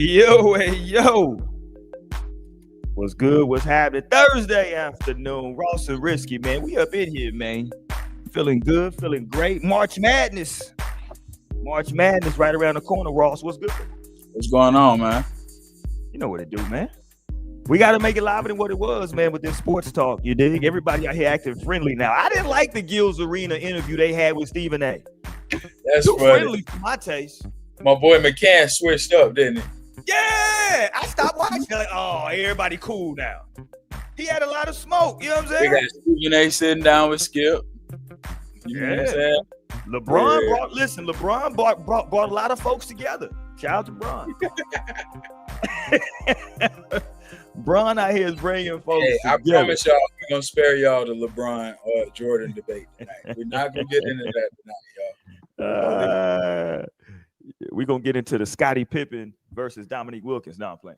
Yo, hey, yo. What's good? What's happening? Thursday afternoon. Ross and Risky, man. We up in here, man. Feeling good, feeling great. March Madness. March Madness right around the corner, Ross. What's good? What's going on, man? You know what it do, man. We got to make it liver than what it was, man, with this sports talk. You dig? Everybody out here acting friendly now. I didn't like the Gills Arena interview they had with Stephen A. That's too funny. friendly for my taste. My boy McCann switched up, didn't he? Yeah, I stopped watching. Like, oh, everybody cool now. He had a lot of smoke. You know what I'm saying? We got Stephen A. sitting down with Skip. You know what I'm saying? LeBron brought a lot of folks together. Shout out to Bron. Bron out here is bringing folks I together. promise y'all, we're going to spare y'all the LeBron Jordan debate tonight. We're not going to get into that tonight, y'all. We're going to get into the Scottie Pippen versus Dominique Wilkins. No, I'm playing.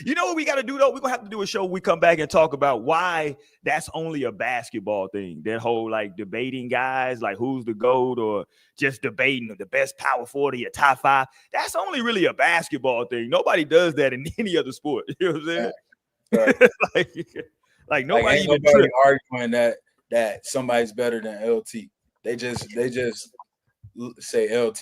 You know what we got to do, though? We're going to have to do a show where we come back and talk about why that's only a basketball thing. That whole, like, debating guys, like who's the GOAT or just debating the best power forward or your top five. That's only really a basketball thing. Nobody does that in any other sport. You know what I'm saying? Right. like nobody ain't even nobody arguing that somebody's better than LT. They just say LT.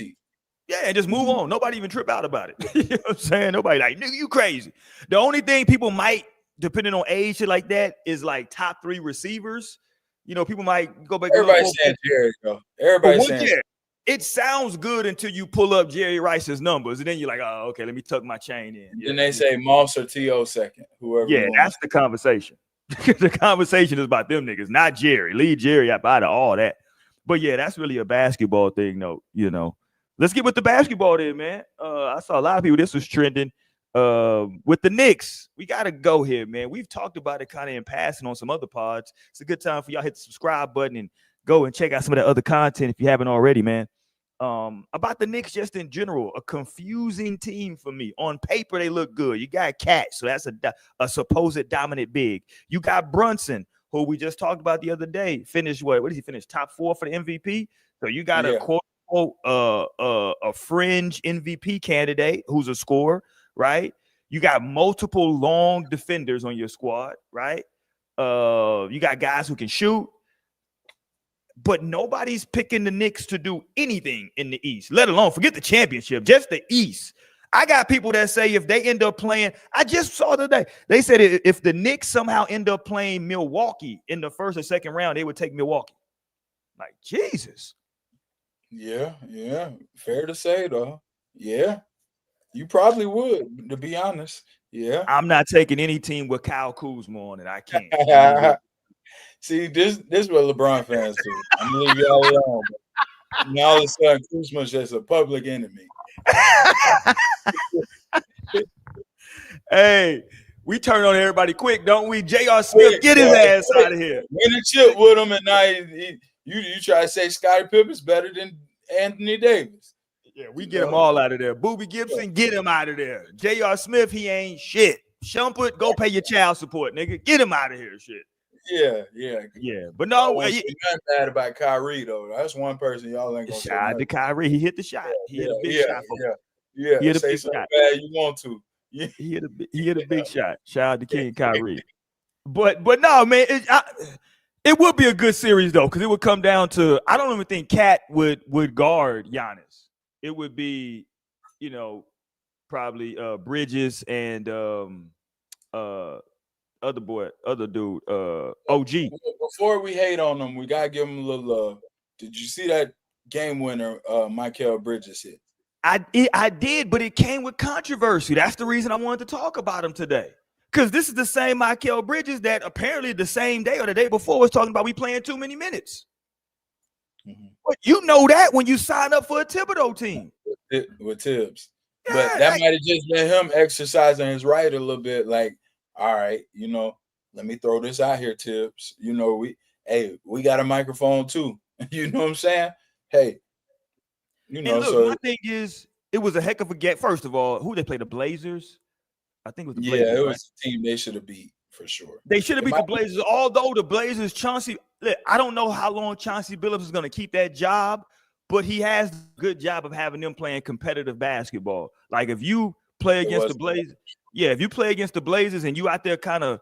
Yeah, and just move on. Nobody even trip out about it. You know what I'm saying? Nobody like, nigga, you crazy. The only thing people might, depending on age, shit like that, is like top 3 receivers. You know, people might go back. Everybody's saying Jerry, though. Everybody's saying Jerry. It sounds good until you pull up Jerry Rice's numbers, and then you're like, oh, okay, let me tuck my chain in. Then they say Moss or T.O. second, whoever. Yeah, that's the conversation. The conversation is about them niggas, not Jerry. Leave Jerry out of all that. But yeah, that's really a basketball thing, though, you know. Let's get with the basketball then, man. I saw a lot of people. This was trending with the Knicks. We got to go here, man. We've talked about it kind of in passing on some other pods. It's a good time for y'all to hit the subscribe button and go and check out some of that other content if you haven't already, man. About the Knicks just in general, a confusing team for me. On paper, they look good. You got Cat, so that's a supposed dominant big. You got Brunson, who we just talked about the other day. Finished what did he finish? Top 4 for the MVP. So you got a fringe MVP candidate who's a scorer, right? You got multiple long defenders on your squad, right? You got guys who can shoot, but nobody's picking the Knicks to do anything in the East, let alone forget the championship, just the East. I got people that say if they end up playing, I just saw today, they said if the Knicks somehow end up playing Milwaukee in the first or second round, they would take Milwaukee. Like, Jesus. Yeah. Fair to say, though. Yeah. You probably would, to be honest. Yeah. I'm not taking any team with Kyle Kuzma on it. I can't. See, this is what LeBron fans do. I'm going to leave y'all alone. And all of a sudden, Kuzma's just a public enemy. Hey, we turn on everybody quick, don't we? J.R. Smith, get his ass out of here. Win a chip with him, and now you try to say Scottie Pippen's better than Anthony Davis. Yeah, we get them all out of there. Booby Gibson, get him out of there. J.R. Smith, he ain't shit. Shumpert, go pay your child support, nigga. Get him out of here, shit. Yeah. But no, nothing bad about Kyrie though. That's one person y'all ain't gonna say. Shout out to Kyrie. He hit the shot. He hit a big shot. Yeah. He hit a say big something shot. bad you want to. Yeah. He hit a big shot. Shout out to King Kyrie. But no, man, it would be a good series though, because it would come down to, I don't even think Cat would guard Giannis. It would be, you know, probably Bridges and other dude, OG. Before we hate on them, we gotta give them a little love. Did you see that game winner Mikal Bridges hit? I did, but it came with controversy. That's the reason I wanted to talk about him today. Because this is the same Mikal Bridges that apparently the same day or the day before was talking about we playing too many minutes. Mm-hmm. But you know that when you sign up for a Thibodeau team. With Tibbs. Yeah, but that might have just been him exercising his right a little bit, like, all right, you know, let me throw this out here, Tibbs. You know, we got a microphone too. You know what I'm saying? Hey, you know. And look, my thing is, it was a heck of a get. First of all, who they play? The Blazers. I think it was the Blazers. Yeah, it was a team they should have beat for sure. They should have beat the Blazers. Although the Blazers, Chauncey, I don't know how long Chauncey Billups is going to keep that job, but he has a good job of having them playing competitive basketball. Like if you play against the Blazers, if you play against the Blazers and you out there kind of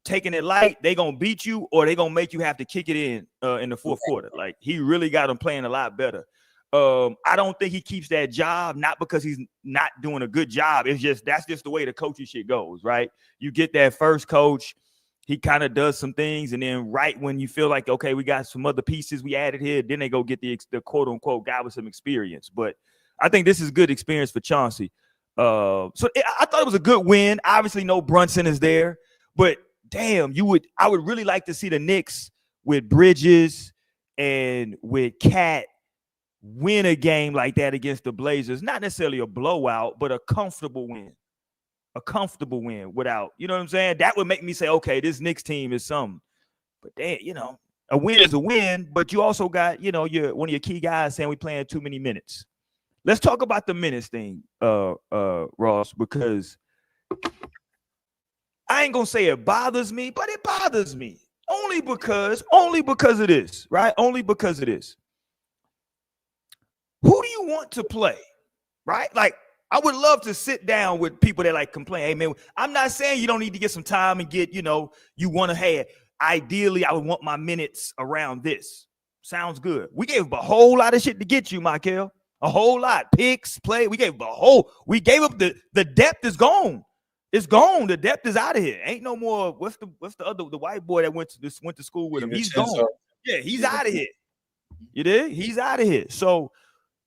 taking it light, they gonna beat you or they gonna make you have to kick it in the fourth quarter. Like he really got them playing a lot better. I don't think he keeps that job, not because he's not doing a good job. It's just that's just the way the coaching shit goes, right? You get that first coach, he kind of does some things, and then right when you feel like, okay, we got some other pieces we added here, then they go get the quote unquote guy with some experience. But I think this is good experience for Chauncey. I thought it was a good win. Obviously, no Brunson is there, but damn, I would really like to see the Knicks with Bridges and with Cat win a game like that against the Blazers. Not necessarily a blowout, but a comfortable win. A comfortable win without, you know what I'm saying? That would make me say, okay, this Knicks team is something. But damn, a win is a win, but you also got, one of your key guys saying we playing too many minutes. Let's talk about the minutes thing, Ross, because I ain't gonna say it bothers me, but it bothers me. Only because of this, right? Only because of this. Who do you want to play? Right? Like, I would love to sit down with people that like complain. Hey, man, I'm not saying you don't need to get some time and get, you want to, hey, ideally, I would want my minutes around this. Sounds good. We gave up a whole lot of shit to get you, Michael. A whole lot. Picks, play. We gave up the depth is gone. It's gone. The depth is out of here. Ain't no more. What's the white boy that went to school with him? He's gone. Yeah, he's out of here. You did? He's out of here. So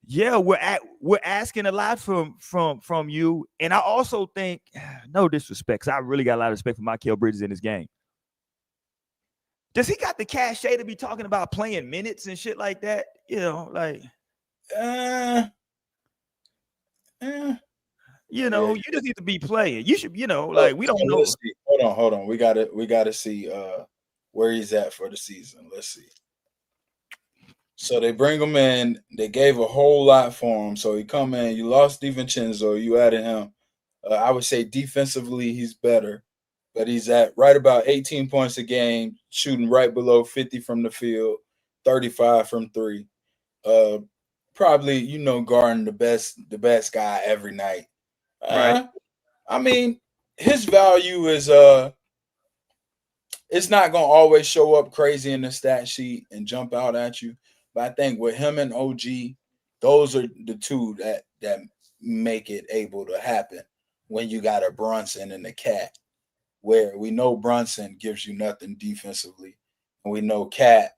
yeah, we're asking a lot from you. And I also think, no disrespect, because I really got a lot of respect for Michael Bridges in this game. Does he got the cachet to be talking about playing minutes and shit like that? Like you just need to be playing. You should, like we don't know. Hold on. We gotta see where he's at for the season. Let's see. So they bring him in. They gave a whole lot for him. So he come in. You lost DiVincenzo. You added him. I would say defensively he's better, but he's at right about 18 points a game, shooting right below 50 from the field, 35 from three. Probably guarding the best guy every night. Right. I mean, his value is it's not gonna always show up crazy in the stat sheet and jump out at you. But I think with him and OG, those are the two that make it able to happen when you got a Brunson and a Cat, where we know Brunson gives you nothing defensively. And we know Cat,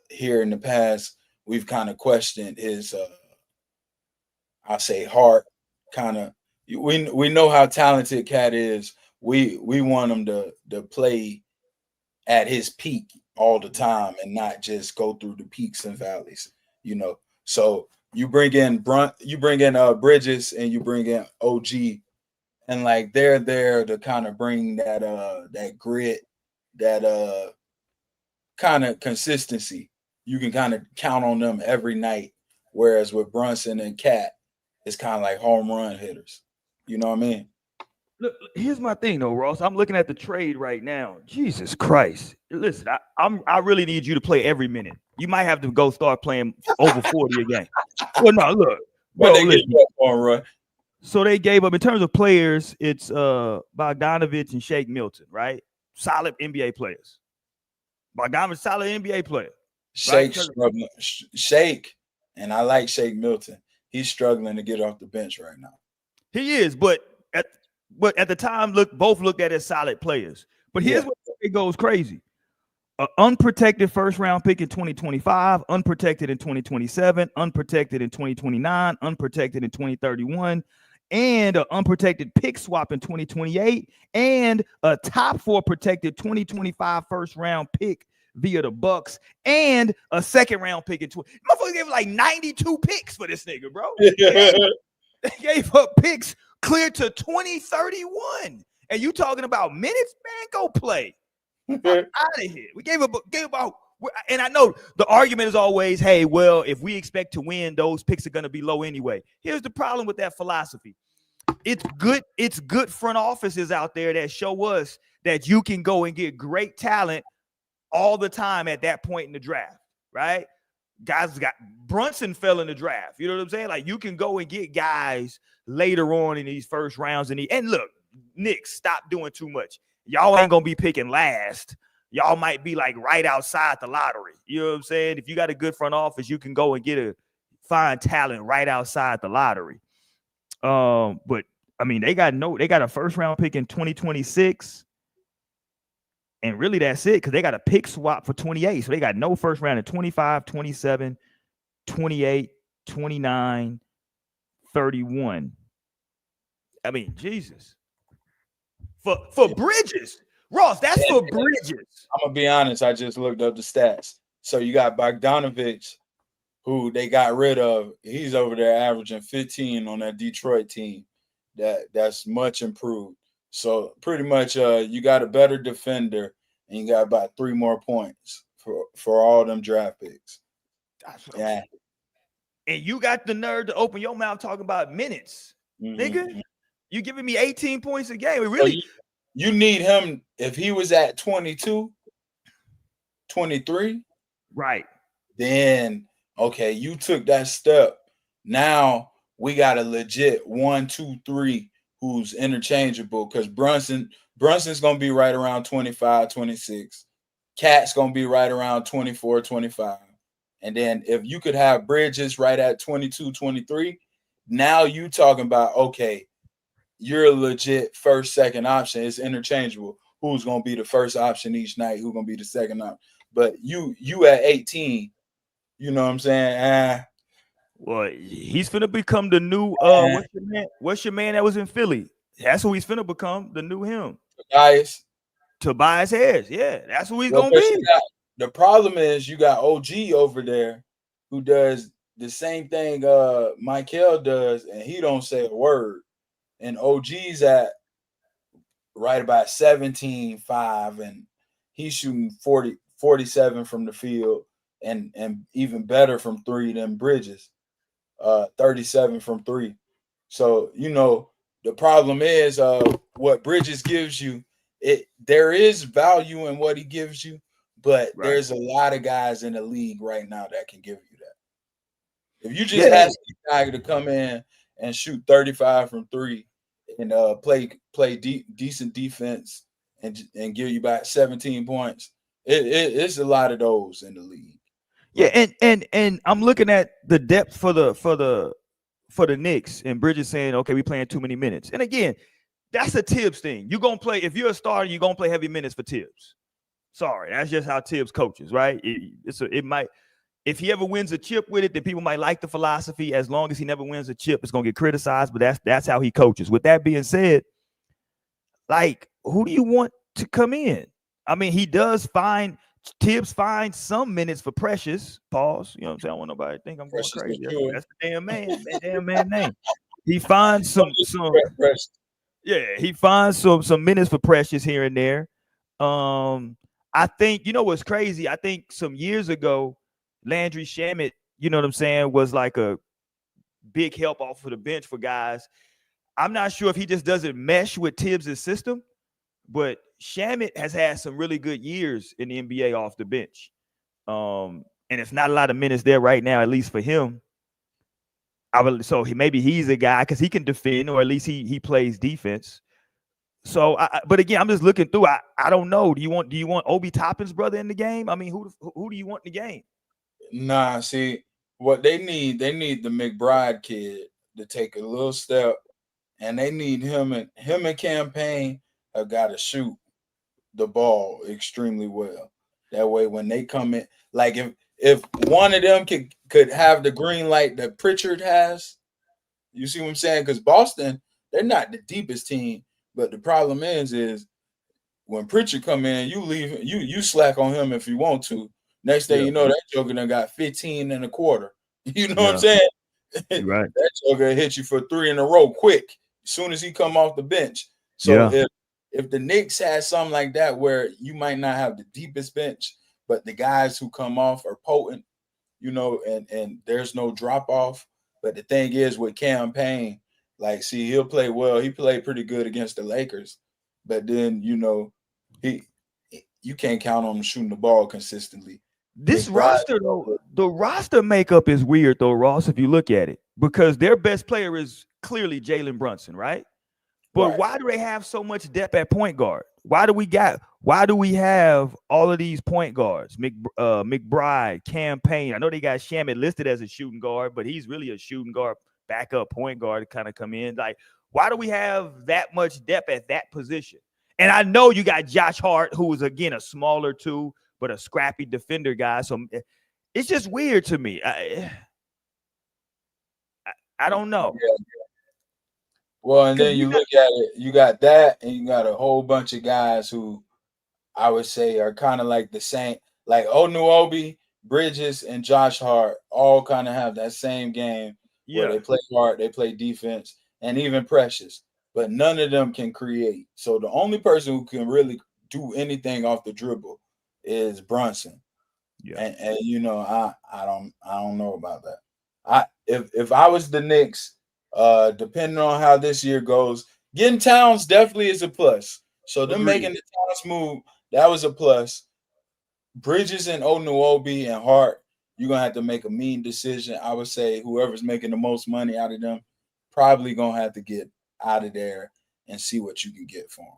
here in the past, we've kind of questioned his, I'll say, heart. Kind of, we know how talented Cat is. We want him to play at his peak all the time and not just go through the peaks and valleys, So you bring in Bridges and you bring in OG, and like they're there to kind of bring that grit, that kind of consistency. You can kind of count on them every night. Whereas with Brunson and Cat, it's kind of like home run hitters. You know what I mean? Look, here's my thing though, Ross. I'm looking at the trade right now. Jesus Christ. Listen, I really need you to play every minute. You might have to go start playing over 40 a game. Well, no, look. Bro, listen. So they gave up in terms of players, it's Bogdanovich and Shake Milton, right? Solid NBA players. Bogdanovich, solid NBA player. Shake, right? Shake, and I like Shake Milton. He's struggling to get off the bench right now. He is, but at the time, both looked at as solid players. But here's where it goes crazy. An unprotected first-round pick in 2025, unprotected in 2027, unprotected in 2029, unprotected in 2031, and an unprotected pick swap in 2028, and a top 4 protected 2025 first-round pick via the Bucks, and a second-round pick in 20. Motherfuckers gave like 92 picks for this nigga, bro. They gave up picks clear to 2031. And you talking about minutes, man? Go play. I'm out of here. We gave about, and I know the argument is always, hey, well, if we expect to win, those picks are going to be low anyway. Here's the problem with that philosophy. It's good front offices out there that show us that you can go and get great talent all the time at that point in the draft, right? guys got Brunson fell in the draft. You know what I'm saying? Like you can go and get guys later on in these first rounds. And look, Knicks, stop doing too much. Y'all ain't gonna be picking last. Y'all might be like right outside the lottery. You know what I'm saying? If you got a good front office, you can go and find talent right outside the lottery. But I mean, they got a first round pick in 2026. And really that's it, because they got a pick swap for 28. So they got no first round in 25, 27, 28, 29, 31. I mean, Jesus. For Bridges. Ross, that's for Bridges. I'm going to be honest. I just looked up the stats. So you got Bogdanovich, who they got rid of. He's over there averaging 15 on that Detroit team. That's much improved. So pretty much you got a better defender and you got about 3 more points for all them draft picks. Yeah. And you got the nerve to open your mouth talking about minutes. Nigga, you giving me 18 points a game. Really? So you need him if he was at 22, 23. Right. Then, okay, you took that step. Now we got a legit 1, 2, 3 who's interchangeable, because Brunson's going to be right around 25, 26. Cat's going to be right around 24, 25. And then if you could have Bridges right at 22, 23, now you talking about, okay, you're a legit first, second option. It's interchangeable. Who's going to be the first option each night? Who's going to be the second option? But you at 18, you know what I'm saying? Well, he's finna become the new what's your man that was in Philly? That's who he's finna become, the new him. Tobias Harris. Yeah, that's who he's gonna be. The problem is you got OG over there who does the same thing Michael does, and he don't say a word. And OG's at right about 17-5, and he's shooting 47 from the field, and even better from 3 than Bridges. 37 from 3. So, you know, the problem is what Bridges gives you, there is value in what he gives you, but there's a lot of guys in the league right now that can give you that. If you just ask a guy to come in and shoot 35 from 3 and play decent defense and give you back 17 points, it's a lot of those in the league. Yeah, and I'm looking at the depth for the Knicks, and Bridges saying, okay, we playing too many minutes. And again, that's a Tibbs thing. You're gonna play, if you're a starter, you're gonna play heavy minutes for Tibbs. Sorry, that's just how Tibbs coaches, right? It might, if he ever wins a chip with it, then people might like the philosophy. As long as he never wins a chip, it's gonna get criticized. But that's how he coaches. With that being said, like, who do you want to come in? I mean, Tibbs finds some minutes for Precious. Pause. You know what I'm saying? I don't want nobody to think I'm going crazy. That's the damn man. That damn man name. He finds some. Yeah, he finds some minutes for Precious here and there. I think, you know what's crazy? I think some years ago, Landry Shamet, you know what I'm saying, was like a big help off of the bench for guys. I'm not sure if he just doesn't mesh with Tibbs' system, but Shamet has had some really good years in the NBA off the bench. And it's not a lot of minutes there right now, at least for him. Maybe he's a guy because he can defend, or at least he plays defense. So, but again, I'm just looking through. I don't know. Do you want Obi Toppin's brother in the game? I mean, who do you want in the game? Nah, see what they need the McBride kid to take a little step, and they need him and Campaign have got to shoot the ball extremely well. That way, when they come in, like if one of them could have the green light that Pritchard has, you see what I'm saying? Because Boston, they're not the deepest team, but the problem is when Pritchard come in, you slack on him if you want to. Next thing you know, that joker done got 15 and a quarter. You know what I'm saying? Right. That joker hit you for 3 in a row quick as soon as he come off the bench. So if the Knicks had something like that where you might not have the deepest bench, but the guys who come off are potent, you know, and there's no drop off. But the thing is with Campaign, like, see, he'll play well. He played pretty good against the Lakers, but then, you know, you can't count on him shooting the ball consistently. This roster, though, the roster makeup is weird, though, Ross, if you look at it, because their best player is clearly Jalen Brunson, right? But why do they have so much depth at point guard? Why do we have all of these point guards? McBride, Campaign. I know they got Shamet listed as a shooting guard, but he's really a shooting guard, backup point guard to kind of come in. Like, why do we have that much depth at that position? And I know you got Josh Hart, who is, again, a smaller two, but a scrappy defender guy. So it's just weird to me. I don't know. Yeah. Well, and then you look at it, you got that, and you got a whole bunch of guys who I would say are kind of like the same, like Onuobi, Bridges, and Josh Hart all kind of have that same game where they play hard, they play defense, and even Precious, but none of them can create. So the only person who can really do anything off the dribble is Brunson. Yeah, and you know, I don't know about that. If I was the Knicks, depending on how this year goes, getting Towns definitely is a plus. So them making the Towns move, that was a plus. Bridges and Onuobi and Hart, you're gonna have to make a mean decision. I would say whoever's making the most money out of them probably gonna have to get out of there and see what you can get for them.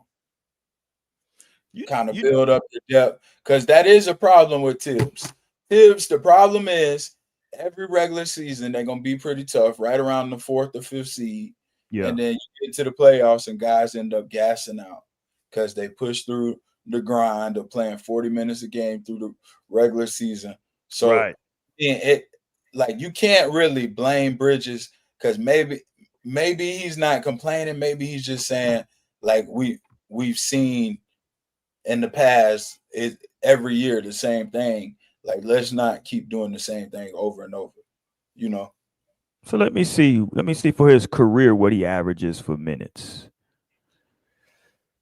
You kind of build up the depth, because that is a problem with Tibbs. The problem is every regular season they're gonna be pretty tough, right around the 4th or 5th seed. Yeah. And then you get to the playoffs and guys end up gassing out because they push through the grind of playing 40 minutes a game through the regular season. So like you can't really blame Bridges, because maybe he's not complaining, maybe he's just saying, like, we've seen in the past, every year the same thing. Like, let's not keep doing the same thing over and over, you know. So let me see for his career what he averages for minutes.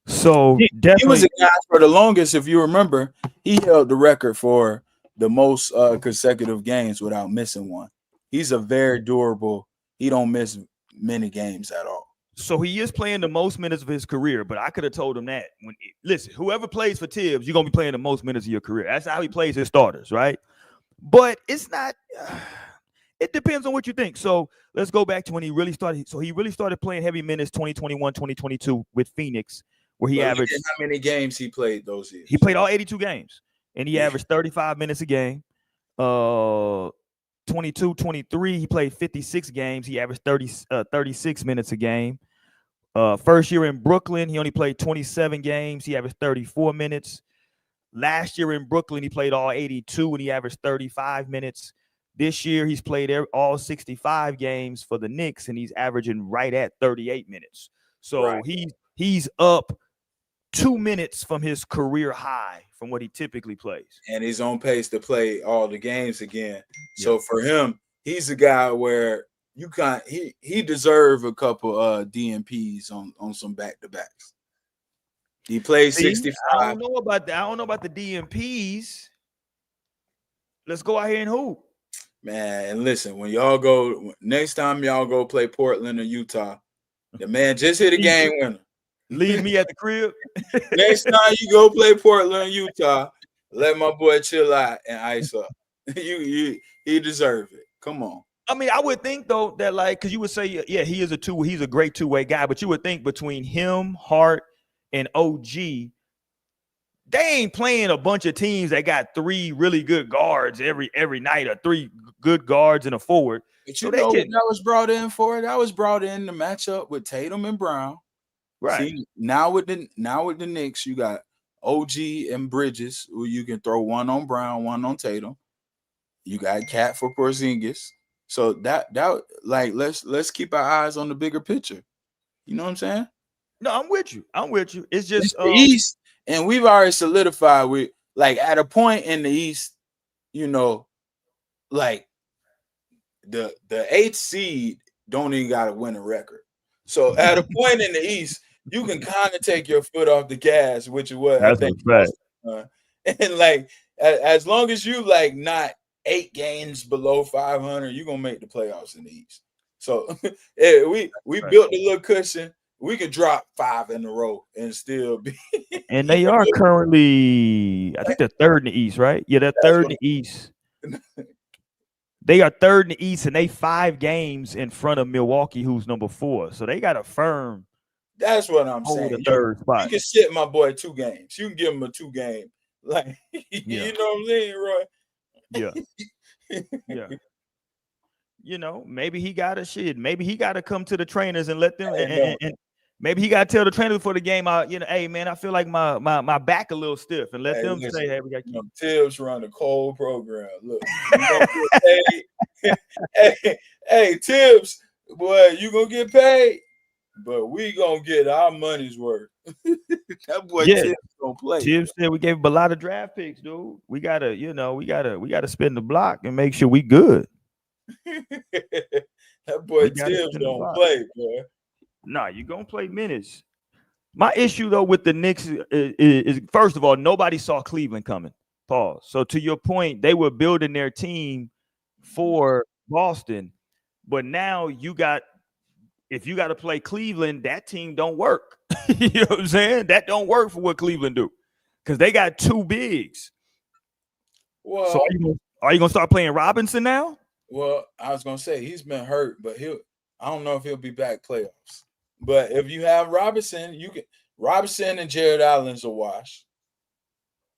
So definitely, he was a guy for the longest. If you remember, he held the record for the most consecutive games without missing one. He's a very durable. He don't miss many games at all. So he is playing the most minutes of his career, but I could have told him that. Listen, whoever plays for Tibbs, you're going to be playing the most minutes of your career. That's how he plays his starters, right? But it's not it depends on what you think. So let's go back to when he really started. So he really started playing heavy minutes 2021, 2022 with Phoenix, where he averaged how many games he played those years. He played all 82 games, and he averaged 35 minutes a game. 22, 23, he played 56 games. He averaged 36 minutes a game. First year in Brooklyn, he only played 27 games. He averaged 34 minutes. Last year in Brooklyn, he played all 82, and he averaged 35 minutes. This year, he's played all 65 games for the Knicks, and he's averaging right at 38 minutes. So he's up 2 minutes from his career high from what he typically plays. And he's on pace to play all the games again. Yeah. So for him, he's a guy where you can't he deserve a couple DNPs on some back-to-backs. He plays 65. I don't know about that. I don't know about the DNPs. Let's go out here and hoop. Man, and listen, when y'all go next time y'all go play Portland or Utah, the man just hit a game winner. Leave me at the crib. Next time you go play Portland, Utah, let my boy chill out and ice up. He deserves it. Come on. I mean, I would think though that, like, because you would say, yeah, he's a great two-way guy, but you would think between him, Hart, and OG, they ain't playing a bunch of teams that got 3 really good guards every night, or 3 good guards and a forward. But you know what that was brought in for? That was brought in to match up with Tatum and Brown. Right. See, now with the Knicks, you got OG and Bridges, who you can throw one on Brown, one on Tatum. You got Cat for Porzingis. So that like let's keep our eyes on the bigger picture. You know what I'm saying? No, I'm with you. It's just the East, and we've already solidified with, like, at a point in the East, you know, like the 8th seed don't even got to win a record. So at a point in the East, you can kind of take your foot off the gas, which is what I think. And like, as long as you like not 8 games below 500, you're gonna make the playoffs in the East. So we built a little cushion. we could drop 5 in a row and still be. And they are currently, I think they're third in the East, right? Yeah, they're third in the East. They are third in the East, and they 5 games in front of Milwaukee, who's number 4. So they got a firm. That's what I'm saying. The third spot. You can sit my boy 2 games. You can give him a 2 game. Like, you know what I'm saying, Roy? Yeah. Yeah. You know, maybe he got to shit. Maybe he got to come to the trainers and let them, and maybe he got to tell the trainers before the game, you know, hey, man, I fil like my back a little stiff, and let them say, hey, we got to keep. Tibbs run a cold program. Look, hey, Tibbs, boy, you going to get paid, but we going to get our money's worth. That boy Tibbs going to play. Tibbs said we gave him a lot of draft picks, dude. We got to, you know, we got to spin the block and make sure we good. That boy Tibbs don't play, boy. Nah, you're gonna play minutes. My issue though with the Knicks is first of all, nobody saw Cleveland coming. Pause. So to your point, they were building their team for Boston, but now if you got to play Cleveland, that team don't work. You know what I'm saying? That don't work for what Cleveland do, because they got 2 bigs. Well, so are you gonna start playing Robinson now? Well, I was gonna say he's been hurt, but I don't know if he'll be back playoffs. But if you have Robinson, Robinson and Jared Allen's a wash.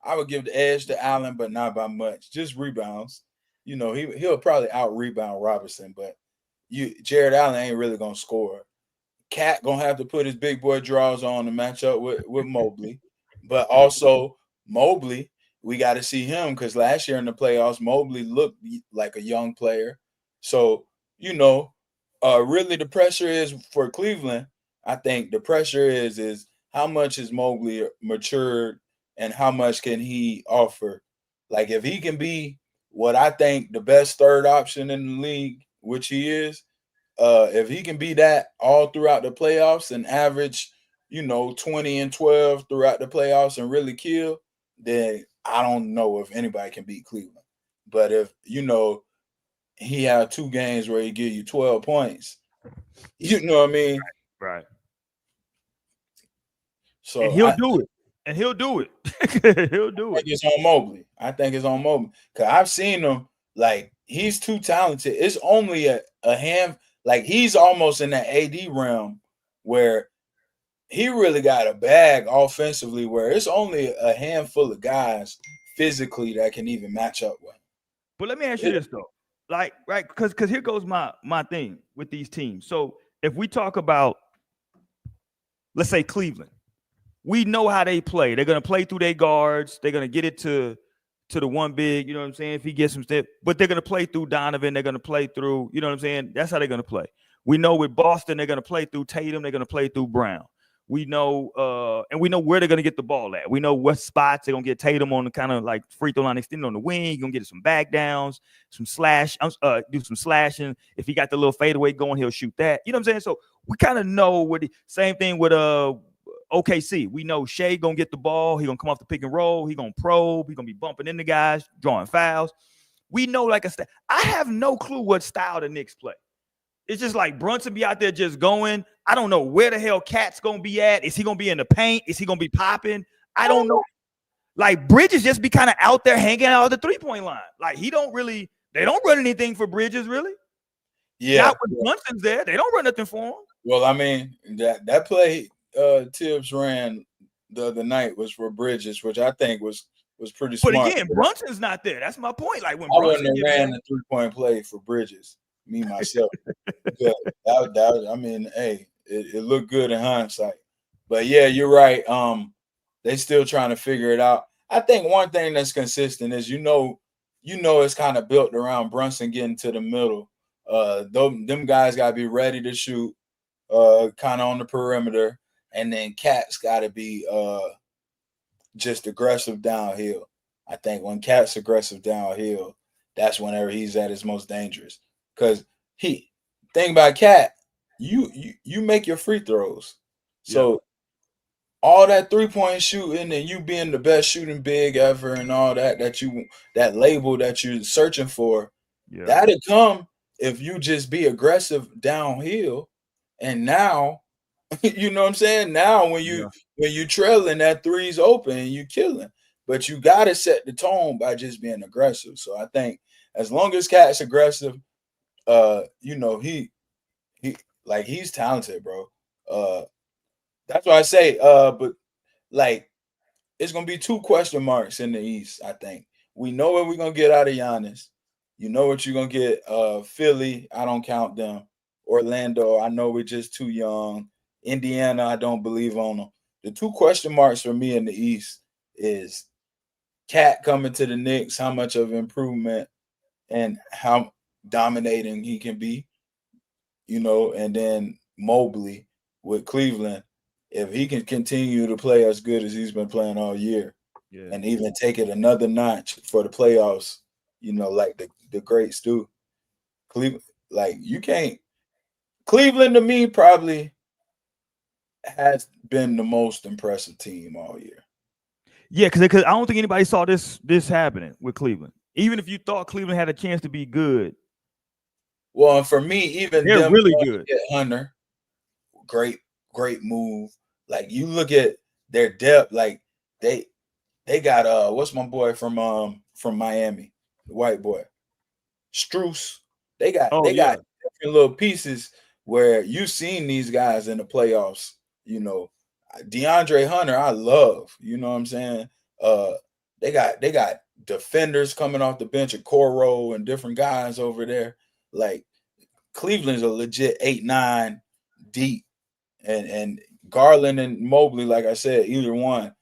I would give the edge to Allen, but not by much. Just rebounds. You know, he'll probably out rebound Robinson, but Jared Allen ain't really gonna score. Cat gonna have to put his big boy draws on to match up with Mobley, but also Mobley. We got to see him because last year in the playoffs, Mobley looked like a young player. So, you know, really the pressure is for Cleveland. I think the pressure is how much is Mobley matured and how much can he offer? Like if he can be what I think the best third option in the league, which he is, if he can be that all throughout the playoffs and average, you know, 20 and 12 throughout the playoffs and really kill, then I don't know if anybody can beat Cleveland. But if, you know, he had 2 games where he give you 12 points, you know what I mean? Right. So and he'll do it. He'll do it. I think it's on Mobley. I think it's on Mobley. Because I've seen him, like, he's too talented. It's only a hand, like, he's almost in that AD realm where he really got a bag offensively where it's only a handful of guys physically that can even match up with him. But let me ask you this though, like, right? Because here goes my thing with these teams. So if we talk about, let's say Cleveland, we know how they play. They're gonna play through their guards. They're gonna get it to the one big. You know what I'm saying? If he gets some step, but they're gonna play through Donovan. They're gonna play through. You know what I'm saying? That's how they're gonna play. We know with Boston, they're gonna play through Tatum. They're gonna play through Brown. We know, and we know where they're going to get the ball at. We know what spots they're going to get Tatum on the kind of like free throw line extended on the wing. You're going to get some back downs, some slash, do some slashing. If he got the little fadeaway going, he'll shoot that. You know what I'm saying? So we kind of know what same thing with OKC. We know Shea going to get the ball. He's going to come off the pick and roll. He's going to probe. He's going to be bumping into guys, drawing fouls. We know like I have no clue what style the Knicks play. It's just like Brunson be out there just going. I don't know where the hell Cat's going to be at. Is he going to be in the paint? Is he going to be popping? I don't know. Like Bridges just be kind of out there hanging out at the 3-point line. Like they don't run anything for Bridges really. Yeah. Not when Brunson's there. They don't run nothing for him. Well, I mean, that play Tibbs ran the other night was for Bridges, which I think was pretty smart. But again, Brunson's not there. That's my point. Like when I wouldn't have ran the 3-point play for Bridges. Me myself, that I mean, hey, it looked good in hindsight, but yeah, you're right. They still trying to figure it out. I think one thing that's consistent is you know it's kind of built around Brunson getting to the middle. Them guys got to be ready to shoot, kind of on the perimeter, and then Cat's got to be just aggressive downhill. I think when Cat's aggressive downhill, that's whenever he's at his most dangerous. Because thing about Cat, you make your free throws. So all that 3-point shooting and you being the best shooting big ever and all that label that you're searching for, that'll come if you just be aggressive downhill. And now You know what I'm saying? Now when you trailing, that three's open and you killing. But you gotta set the tone by just being aggressive. So I think as long as Cat's aggressive, he like he's talented, bro. That's why I say, but like it's gonna be 2 question marks in the East. I think we know what we're gonna get out of Giannis. You know what you're gonna get. Philly, I don't count them. Orlando, I know we're just too young. Indiana, I don't believe on them. The 2 question marks for me in the East is Cat coming to the Knicks, how much of improvement and how dominating he can be, and then Mobley with Cleveland, if he can continue to play as good as he's been playing all year, and even take it another notch for the playoffs, like the greats do. Cleveland, like you can't. Cleveland to me probably has been the most impressive team all year. Yeah, because I don't think anybody saw this happening with Cleveland. Even if you thought Cleveland had a chance to be good. Well, for me, even they're them really good. Hunter, great move. Like you look at their depth, like they got what's my boy from Miami, the white boy, Strus. They got different little pieces where you've seen these guys in the playoffs. DeAndre Hunter, I love. You know what I'm saying? They got defenders coming off the bench, Coro and different guys over there. Like Cleveland's a legit 8-9 deep, and Garland and Mobley, like I said, either one,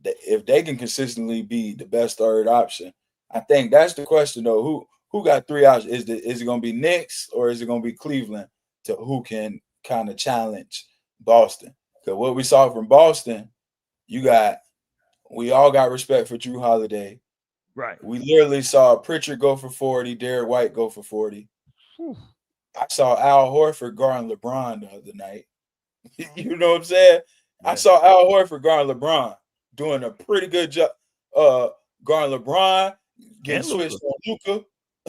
if they can consistently be the best third option, I think that's the question though. Who got 3 options? Is it going to be Knicks or is it going to be Cleveland to who can kind of challenge Boston? Because what we saw from Boston, we all got respect for Drew Holiday. Right. We literally saw Pritchard go for 40, Derek White go for 40. Whew. I saw Al Horford guarding LeBron the other night. You know what I'm saying? Yeah. I saw Al Horford guarding LeBron doing a pretty good job. Guarding LeBron, getting switched on Luka.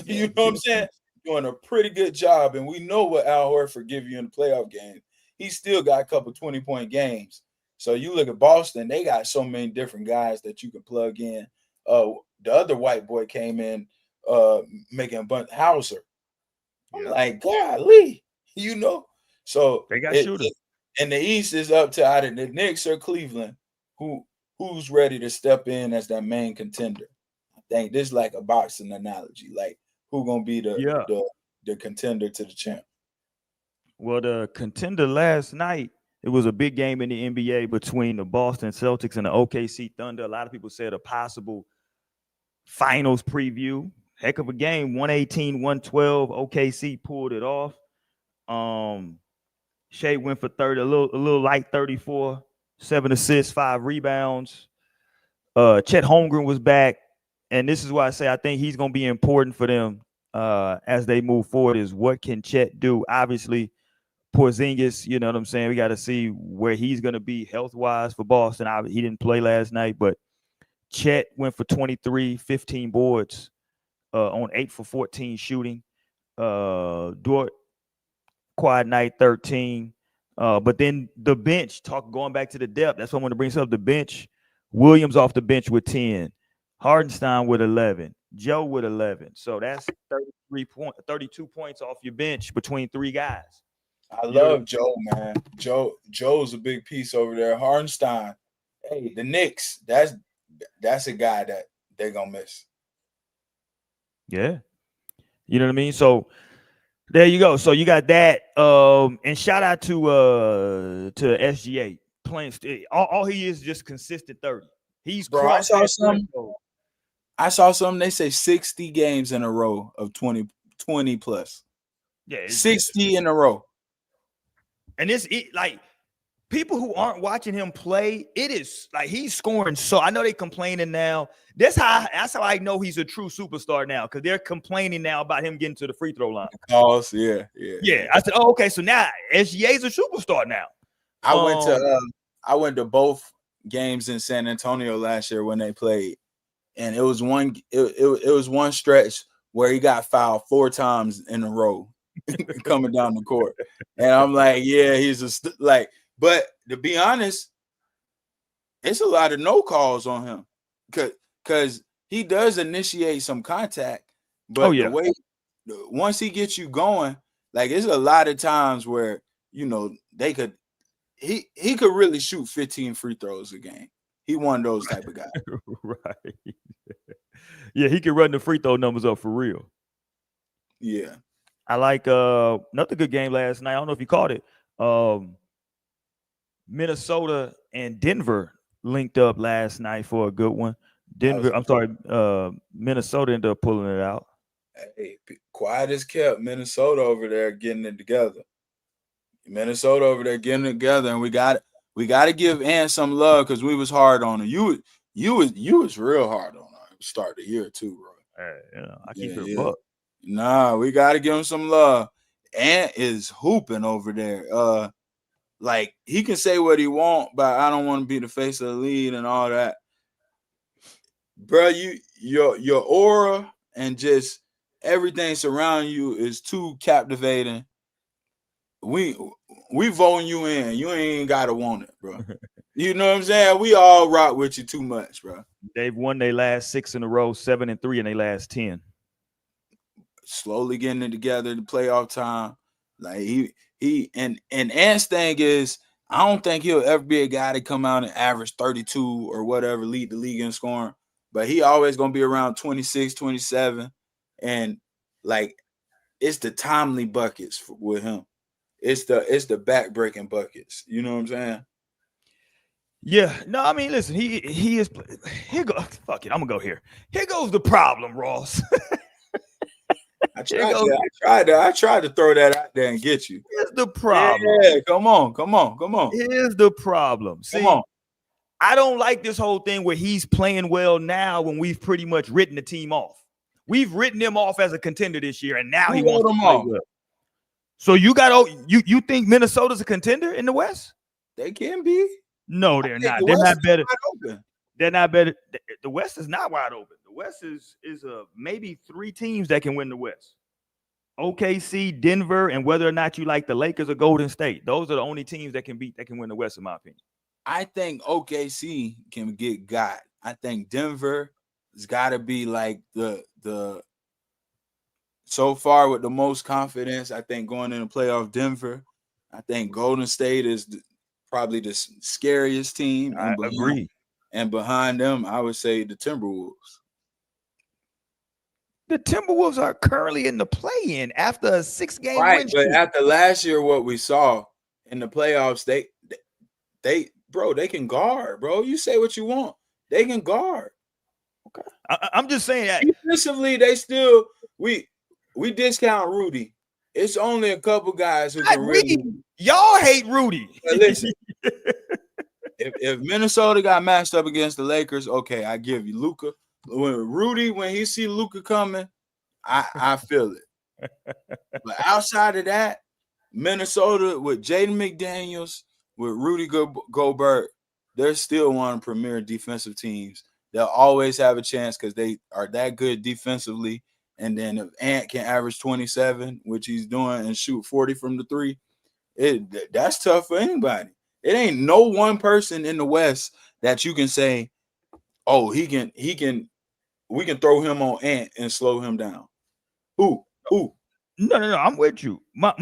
You know what I'm saying? Doing a pretty good job. And we know what Al Horford give you in the playoff game. He still got a couple 20-point games. So you look at Boston, they got so many different guys that you can plug in. The other white boy came in making a bunch Hauser. I'm like, golly, So they got shooters. And the East is up to either the Knicks or Cleveland, who's ready to step in as that main contender. I think this is like a boxing analogy, like who gonna be the contender to the champ. Well, the contender last night, it was a big game in the NBA between the Boston Celtics and the OKC Thunder. A lot of people said a possible finals preview. Heck of a game, 118-112. OKC pulled it off. Shea went for 30, a little light 34, 7 assists, 5 rebounds. Chet Holmgren was back, and this is why I say I think he's going to be important for them as they move forward. Is what can Chet do? Obviously, Porzingis, you know what I'm saying? We got to see where he's going to be health-wise for Boston. He didn't play last night, but Chet went for 23, 15 boards on 8 for 14 shooting. Dort, quad night 13. But then the bench, going back to the depth, that's what I want to bring up. The bench, Williams off the bench with 10, Hardenstein with 11, Joe with 11. So that's 32 points off your bench between 3 guys. I love Joe, man. Joe's a big piece over there. Hardenstein, hey, the Knicks, that's a guy that they're gonna miss. Yeah, you know what I mean. So there you go. So you got that. And shout out to SGA playing. All he is just consistent 30. He's I saw something. They say 60 games in a row of 20 plus. Yeah, 60 in a row. And like people who aren't watching him play, it is like he's scoring. So I know they complaining now. That's how I know he's a true superstar now, because they're complaining now about him getting to the free throw line. Yeah. I said, oh, okay. So now SGA's a superstar now. I went to both games in San Antonio last year when they played, and it was one stretch where he got fouled 4 times in a row coming down the court, and I'm like, yeah, he's like But to be honest, it's a lot of no calls on him because he does initiate some contact. But the way once he gets you going, like it's a lot of times where they could he could really shoot 15 free throws a game. He one of those type of guys. Right. Yeah, he can run the free throw numbers up for real. Yeah. I like another good game last night. I don't know if you caught it. Minnesota and Denver linked up last night for a good one. Minnesota ended up pulling it out. Hey, quiet as kept. Minnesota over there getting it together. Minnesota over there getting it together, and we got to give Ant some love because we was hard on him. You was real hard on him. Start the year too, bro. Hey, I keep it buck. Nah, we got to give him some love. Ant is hooping over there. Like he can say what he want, but I don't want to be the face of the league and all that. Bro, your aura and just everything surrounding you is too captivating. We voting you in. You ain't gotta want it, bro. You know what I'm saying? We all rock with you too much, bro. They've won their last 6 in a row, 7-3 in their last 10. Slowly getting it together, the playoff time. Like he and Ant's thing is, I don't think he'll ever be a guy to come out and average 32 or whatever, lead the league in scoring. But he always gonna be around 26, 27, and like it's the timely buckets with him. It's the back-breaking buckets. You know what I'm saying? Yeah. No, I mean, listen, he is here go fuck it. I'm gonna go here. Here goes the problem, Ross. I tried to throw that out there and get you. Here's the problem. Yeah, come on. Here's the problem. See, come on. I don't like this whole thing where he's playing well now when we've pretty much written the team off. We've written him off as a contender this year, and now he wants to play well. So you think Minnesota's a contender in the West? They can be. No, they're not. They're not better. They're not better. The West is not wide open. The West is maybe 3 teams that can win the West. OKC, Denver, and whether or not you like the Lakers or Golden State. Those are the only teams that can win the West, in my opinion. I think OKC can get got. I think Denver has got to be like the so far with the most confidence. I think going in the playoff, Denver. I think Golden State is probably the scariest team. I agree. And behind them, I would say the Timberwolves. The Timberwolves are currently in the play-in after a 6-game win streak. But after last year, what we saw in the playoffs, they can guard, bro. You say what you want. They can guard. Okay. I'm just saying that. Defensively, they still we discount Rudy. It's only a couple guys who can really. Y'all hate Rudy. Listen, if Minnesota got matched up against the Lakers, okay, I give you Luka. When he see Luka coming, I feel it. But outside of that, Minnesota with Jaden McDaniels, with Rudy Gobert, they're still one of the premier defensive teams. They'll always have a chance because they are that good defensively. And then if Ant can average 27, which he's doing, and shoot 40 from the 3, that's tough for anybody. It ain't no one person in the West that you can say, oh, we can throw him on Ant and slow him down. Who? No, I'm with you. My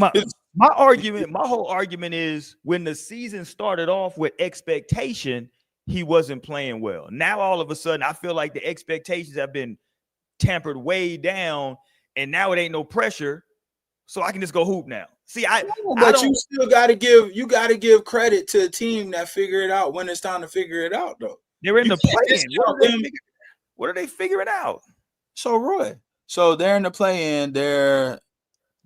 whole argument is when the season started off with expectation, he wasn't playing well. Now all of a sudden, I feel like the expectations have been tampered way down, and now it ain't no pressure, so I can just go hoop now. See, you still gotta give credit to a team that figure it out when it's time to figure it out, though. They're in the play-in. What are they figuring out? So Roy, they're in the play-in. They're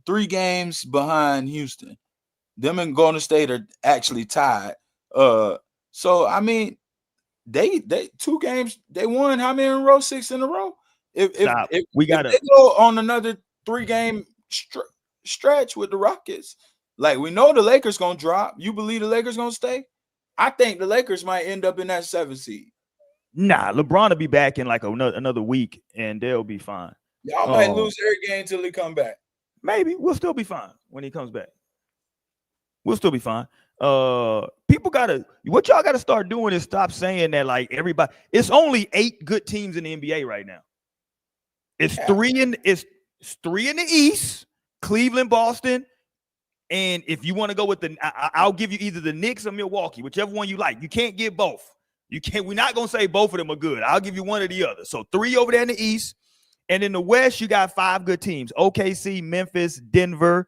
3 games behind Houston. Them and Golden State are actually tied. So I mean, they 2 games they won. How many in a row? 6 in a row. If they go on another 3-game stretch with the Rockets, like we know the Lakers gonna drop. You believe the Lakers gonna stay? I think the Lakers might end up in that 7th seed. Nah, LeBron will be back in like another week, and they'll be fine. Y'all might lose every game until he come back. Maybe we'll still be fine when he comes back. We'll still be fine. What y'all gotta start doing is stop saying that like everybody. It's only 8 good teams in the NBA right now. It's three in the East, Cleveland, Boston, and if you want to go with I'll give you either the Knicks or Milwaukee, whichever one you like. You can't get both. You can't. We're not gonna say both of them are good. I'll give you one or the other. So 3 over there in the East, and in the West you got 5 good teams: OKC, Memphis, Denver.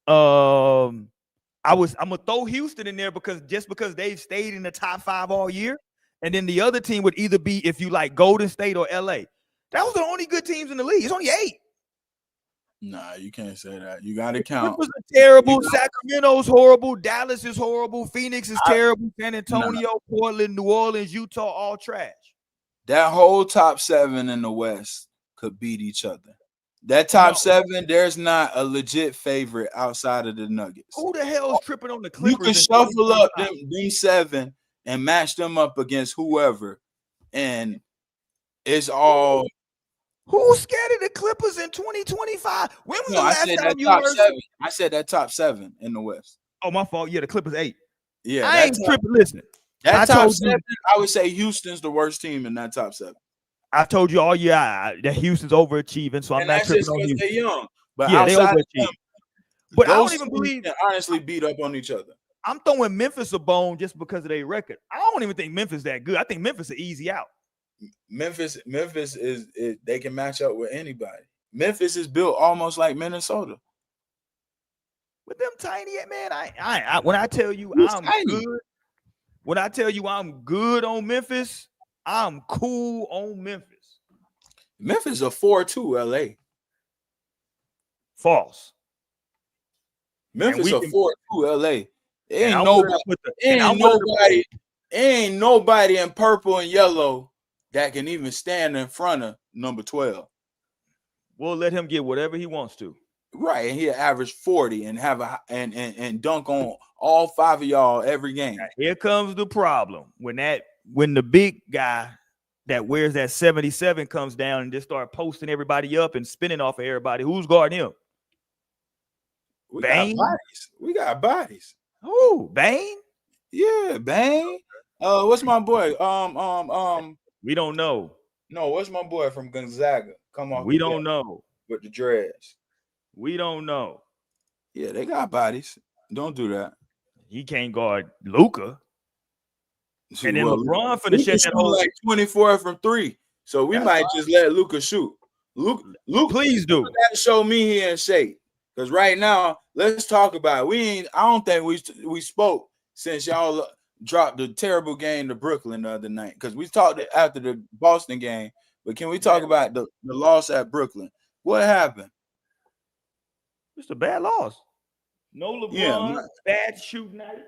I'm gonna throw Houston in there because they've stayed in the top 5 all year, and then the other team would either be if you like Golden State or LA. That was the only good teams in the league. It's only 8. Nah, you can't say that. You got to count. Clippers are terrible. Sacramento's horrible. Dallas is horrible. Phoenix is terrible. San Antonio, Portland, New Orleans, Utah, all trash. That whole top 7 in the West could beat each other. That top 7, there's not a legit favorite outside of the Nuggets. Who the hell is tripping on the Clippers? You can shuffle up them 7 and match them up against whoever, and it's all. Who's scared of the Clippers in 2025? When was the last time you heard? I said that top 7 in the West. Oh, my fault. Yeah, the Clippers 8. Yeah, I ain't tripping. Listen, that top 7, I would say Houston's the worst team in that top 7. I told you all year that Houston's overachieving, so I'm not tripping on Houston. They're young, but yeah, they overachieve. But I don't even believe they honestly beat up on each other. I'm throwing Memphis a bone just because of their record. I don't even think Memphis that good. I think Memphis is easy out. Memphis is they can match up with anybody. Memphis is built almost like Minnesota. With them tiny, man. I when I tell you I'm good, when I tell you I'm good on Memphis, I'm cool on Memphis. Memphis a 4-2 LA. False. Memphis a 4-2 LA. Ain't nobody in purple and yellow that can even stand in front of number 12. We'll let him get whatever he wants to. Right, and he'll average 40 and have and dunk on all 5 of y'all every game. Now, here comes the problem. When the big guy that wears that 77 comes down and just start posting everybody up and spinning off of everybody, who's guarding him? We Bane? got bodies. Who? Bane? Yeah, Bane. What's my boy? We don't know. No, what's my boy from Gonzaga? Come on. We don't know. With the dreads. We don't know. Yeah, they got bodies. Don't do that. He can't guard Luka. And then LeBron finna shut that whole like 24 from 3. So we might just let Luka shoot. Luka, please do. That show me he in shape. Because right now, let's talk about it. I don't think we spoke since y'all dropped the terrible game to Brooklyn the other night. Because we talked after the Boston game. But can we talk about the loss at Brooklyn? What happened? It's a bad loss. No LeBron, bad shooting night.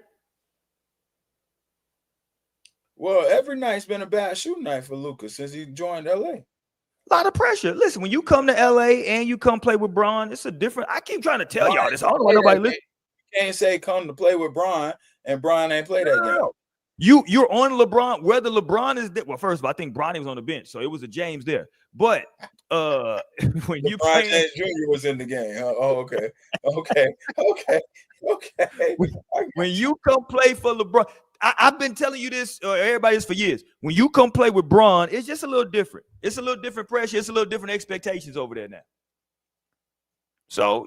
Well, every night's been a bad shooting night for Luka since he joined LA. A lot of pressure. Listen, when you come to LA and you come play with Bron, it's a different. I keep trying to tell y'all this. I don't know why nobody listen. You can't say come to play with Bron and Bron ain't play that game. You're on LeBron. Whether LeBron is there, well, first of all, I think Bronny was on the bench, so it was a James there. But when you LeBron James Jr. was in the game. Oh, okay. When you come play for LeBron, I've been telling you this, everybody this for years. When you come play with Bron, it's just a little different. It's a little different pressure. It's a little different expectations over there now. So,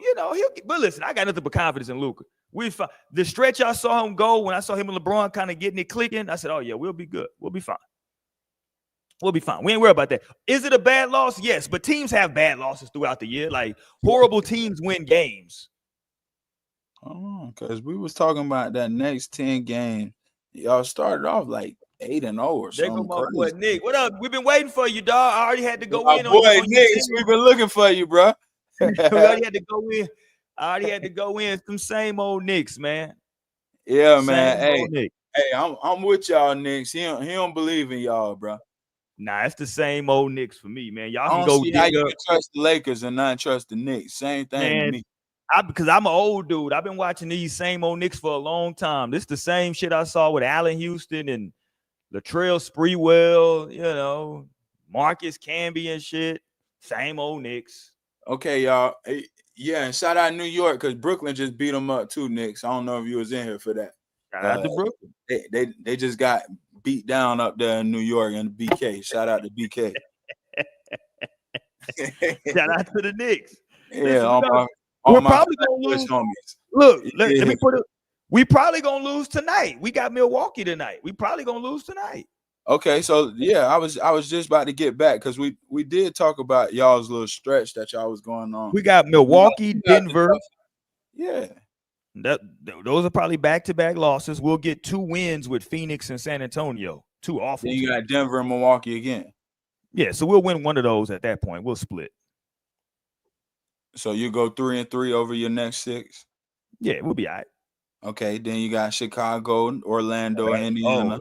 but listen, I got nothing but confidence in Luka. The stretch I saw him go when I saw him and LeBron kind of getting it clicking, I said, oh, yeah, we'll be good. We'll be fine. We'll be fine. We ain't worried about that. Is it a bad loss? Yes, but teams have bad losses throughout the year. Like, horrible teams win games. Oh, because we was talking about that next 10 games. Y'all started off like 8-0 or something. There go my boy Nick. What up? We've been waiting for you, dog. I already had to go in. My boy Nick, we've been looking for you, bro. We already had to go in. I already had to go in. Some same old Knicks, man. Yeah, man. Hey, I'm with y'all, Knicks. He don't believe in y'all, bro. Nah, it's the same old Knicks for me, man. Y'all can go. How you can trust the Lakers and not trust the Knicks? Same thing to me. Because I'm an old dude. I've been watching these same old Knicks for a long time. This is the same shit I saw with Allen Houston and Latrell Sprewell, Marcus Camby and shit. Same old Knicks. Okay, y'all. Yeah, and shout out New York because Brooklyn just beat them up too, Knicks. I don't know if you was in here for that. Shout out to Brooklyn. They just got beat down up there in New York and the BK. Shout out to BK. Shout out to the Knicks. Yeah, listen, we're probably gonna lose. Homies. Look, let me put it. We probably gonna lose tonight. We got Milwaukee tonight. We probably gonna lose tonight. Okay, so yeah, I was just about to get back because we did talk about y'all's little stretch that y'all was going on. We got Milwaukee, Denver. Yeah. Those are probably back-to-back losses. We'll get 2 wins with Phoenix and San Antonio. 2 awful. Then you got Denver and Milwaukee again. Yeah, so we'll win one of those at that point. We'll split. So you go 3-3 over your next 6? Yeah, we'll be all right. Okay, then you got Chicago, Orlando, Indiana.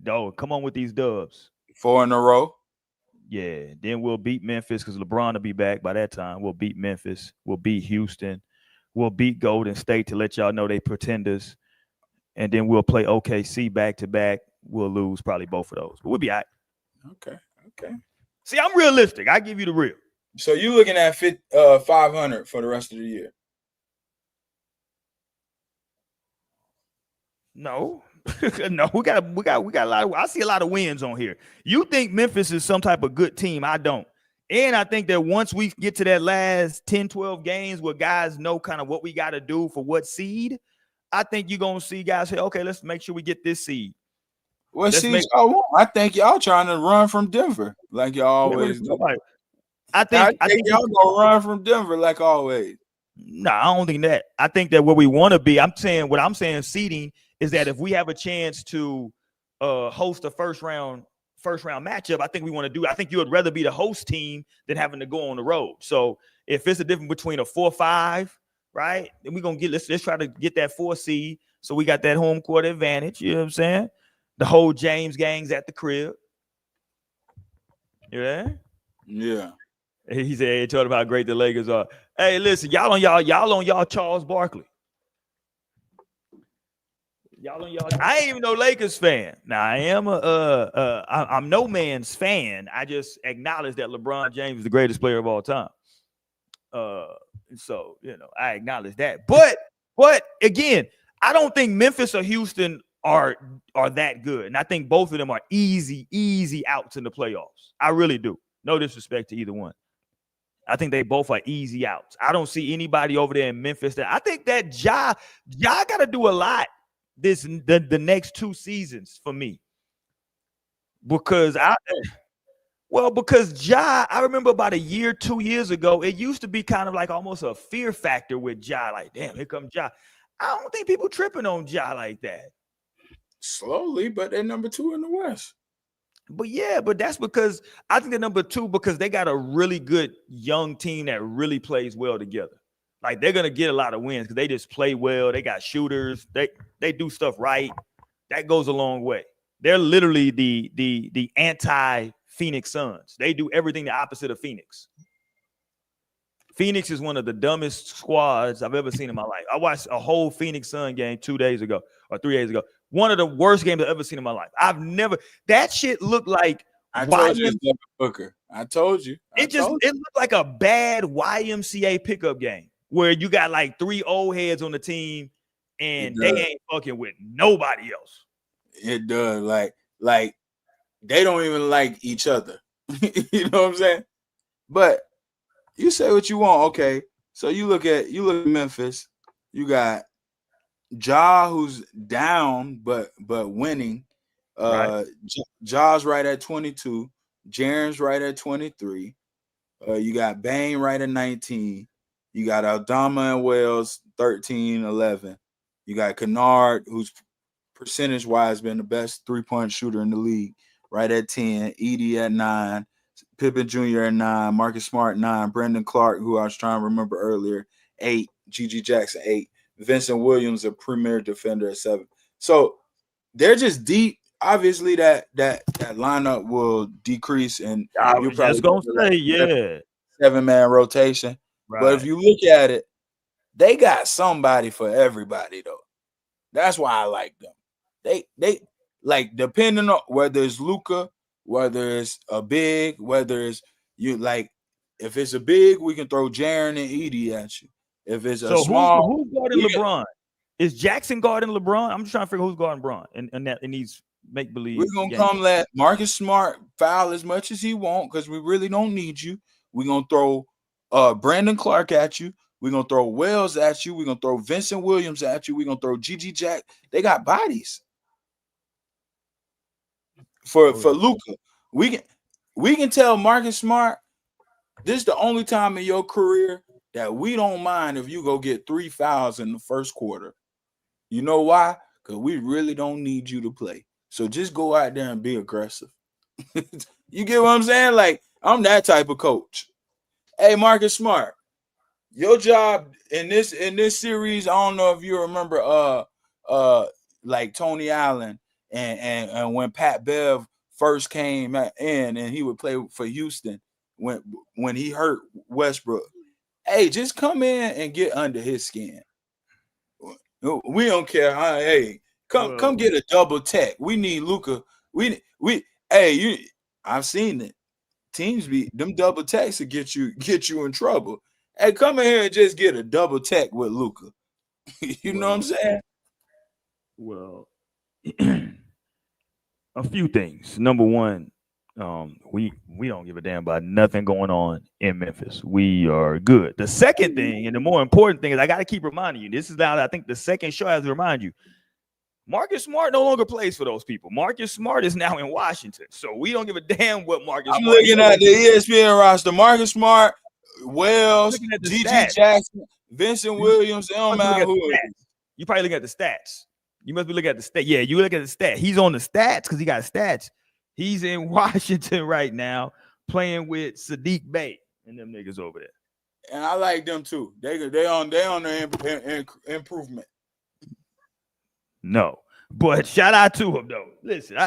Oh, come on with these dubs. 4 in a row. Yeah, then we'll beat Memphis because LeBron will be back by that time. We'll beat Memphis. We'll beat Houston. We'll beat Golden State to let y'all know they pretenders. And then we'll play OKC back-to-back. We'll lose probably both of those. But we'll be all right. Okay. See, I'm realistic. I give you the real. So you looking at 500 for the rest of the year? No, no, we got a lot of. I see a lot of wins on here. You think Memphis is some type of good team? I don't. And I think that once we get to that last 10, 12 games where guys know kind of what we got to do for what seed, I think you're going to see guys say, okay, let's make sure we get this seed. What seed y'all want? I think y'all trying to run from Denver like y'all always do. I think y'all gonna run from Denver like always. No, I don't think that. I think that where we want to be, what I'm saying seeding is that if we have a chance to host a first round matchup, I think we want to do. I think you would rather be the host team than having to go on the road. So if it's a difference between a 4-5, right, then we're gonna let's try to get that 4 seed. So we got that home court advantage. You know what I'm saying? The whole James gang's at the crib. Yeah. Yeah. He said, he told him how great the Lakers are. Hey, listen, y'all on y'all Charles Barkley. Y'all on y'all. I ain't even no Lakers fan. Now I am I'm no man's fan. I just acknowledge that LeBron James is the greatest player of all time. So I acknowledge that. But again, I don't think Memphis or Houston are that good, and I think both of them are easy outs in the playoffs. I really do. No disrespect to either one. I think they both are easy outs. I don't see anybody over there in Memphis that I think that Ja got to do a lot the next 2 seasons for me. Because Ja, I remember about 2 years ago, it used to be kind of like almost a fear factor with Ja. Like, damn, here comes Ja. I don't think people tripping on Ja like that. Slowly, but they're number 2 in the West. But that's because I think they're number 2 because they got a really good young team that really plays well together. Like they're gonna get a lot of wins because they just play well. They got shooters. They do stuff right. That goes a long way. They're literally the anti-Phoenix Suns. They do everything the opposite of Phoenix. Phoenix is one of the dumbest squads I've ever seen in my life. I watched a whole Phoenix Sun game 2 days ago or 3 days ago. One of the worst games I've ever seen in my life. That shit looked like I told you, Booker. I told you. It looked like a bad YMCA pickup game where you got like 3 old heads on the team and they ain't fucking with nobody else. It does. Like they don't even like each other. You know what I'm saying? But you say what you want, okay? So you look at Memphis. You got Ja, who's down but winning. Right. Ja's right at 22. Jaren's right at 23. You got Bane right at 19. You got Aldama and Wells 13, 11. You got Kennard, who's percentage-wise been the best three-point shooter in the league, right at 10. Edie at 9. Pippen Jr. at 9. Marcus Smart 9. Brendan Clark, who I was trying to remember earlier, 8. G.G. Jackson 8. Vincent Williams, a premier defender at 7. So they're just deep. Obviously, that lineup will decrease, and I was just gonna say, 7-man rotation. Right. But if you look at it, they got somebody for everybody, though. That's why I like them. They like depending on whether it's Luka, whether it's a big, whether it's you like. If it's a big, we can throw Jaren and Edie at you. If it's So a small, who's guarding LeBron? Is Jackson guarding LeBron? I'm just trying to figure who's guarding LeBron in these make believe. we're gonna come let Marcus Smart foul as much as he want because we really don't need you. We're gonna throw Brandon Clark at you. We're gonna throw Wells at you. We're gonna throw Vincent Williams at you. We're gonna throw Gigi Jack. They got bodies. For Luka. We can tell Marcus Smart this is the only time in your career that we don't mind if you go get 3 fouls in the first quarter. You know why? Because we really don't need you to play. So just go out there and be aggressive. You get what I'm saying? Like, I'm that type of coach. Hey, Marcus Smart, your job in this series, I don't know if you remember like Tony Allen and when Pat Bev first came in and he would play for Houston when he hurt Westbrook. Hey, just come in and get under his skin. We don't care. Hey, come get a double tech. We need Luka. I've seen it. Teams be them double techs to get you in trouble. Hey, come in here and just get a double tech with Luka. You know what I'm saying? Well, a few things. Number one, we don't give a damn about nothing going on in Memphis. We are good. The second thing, and the more important thing, is I got to keep reminding you. This is now, I think, the second show I have to remind you. Marcus Smart no longer plays for those people. Marcus Smart is now in Washington, so we don't give a damn what Marcus. I'm looking at the ESPN roster. Marcus Smart, Wells, Gigi Jackson, Vincent Williams. They don't matter who it is. You probably look at the stats. You must be looking at the stat. Yeah, you look at the stat. He's on the stats because he got stats. He's in Washington right now playing with Sadiq Bey and them niggas over there. And I like them too. They on the improvement. No, but shout out to him though. Listen,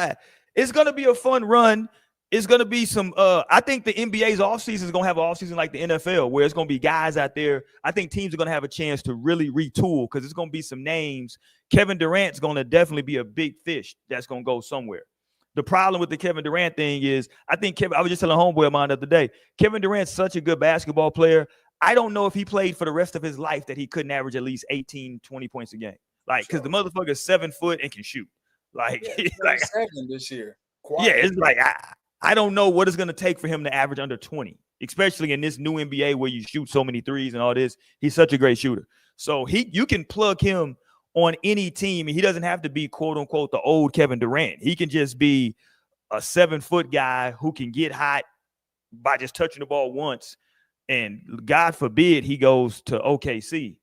it's gonna be a fun run. It's gonna be some. I think the NBA's offseason is gonna have an offseason like the NFL, where it's gonna be guys out there. I think teams are gonna have a chance to really retool because it's gonna be some names. Kevin Durant's gonna definitely be a big fish that's gonna go somewhere. The problem with the Kevin Durant thing is, I was just telling homeboy of mine the other day, Kevin Durant's such a good basketball player. I don't know if he played for the rest of his life that he couldn't average at least 18, 20 points a game. Like, because the motherfucker's 7 foot and can shoot. Like, like 7 this year. Yeah, it's like I don't know what it's gonna take for him to average under 20, especially in this new NBA where you shoot so many threes and all this. He's such a great shooter. So you can plug him on any team, and he doesn't have to be quote unquote the old Kevin Durant. He can just be a 7 foot guy who can get hot by just touching the ball once. And God forbid he goes to OKC.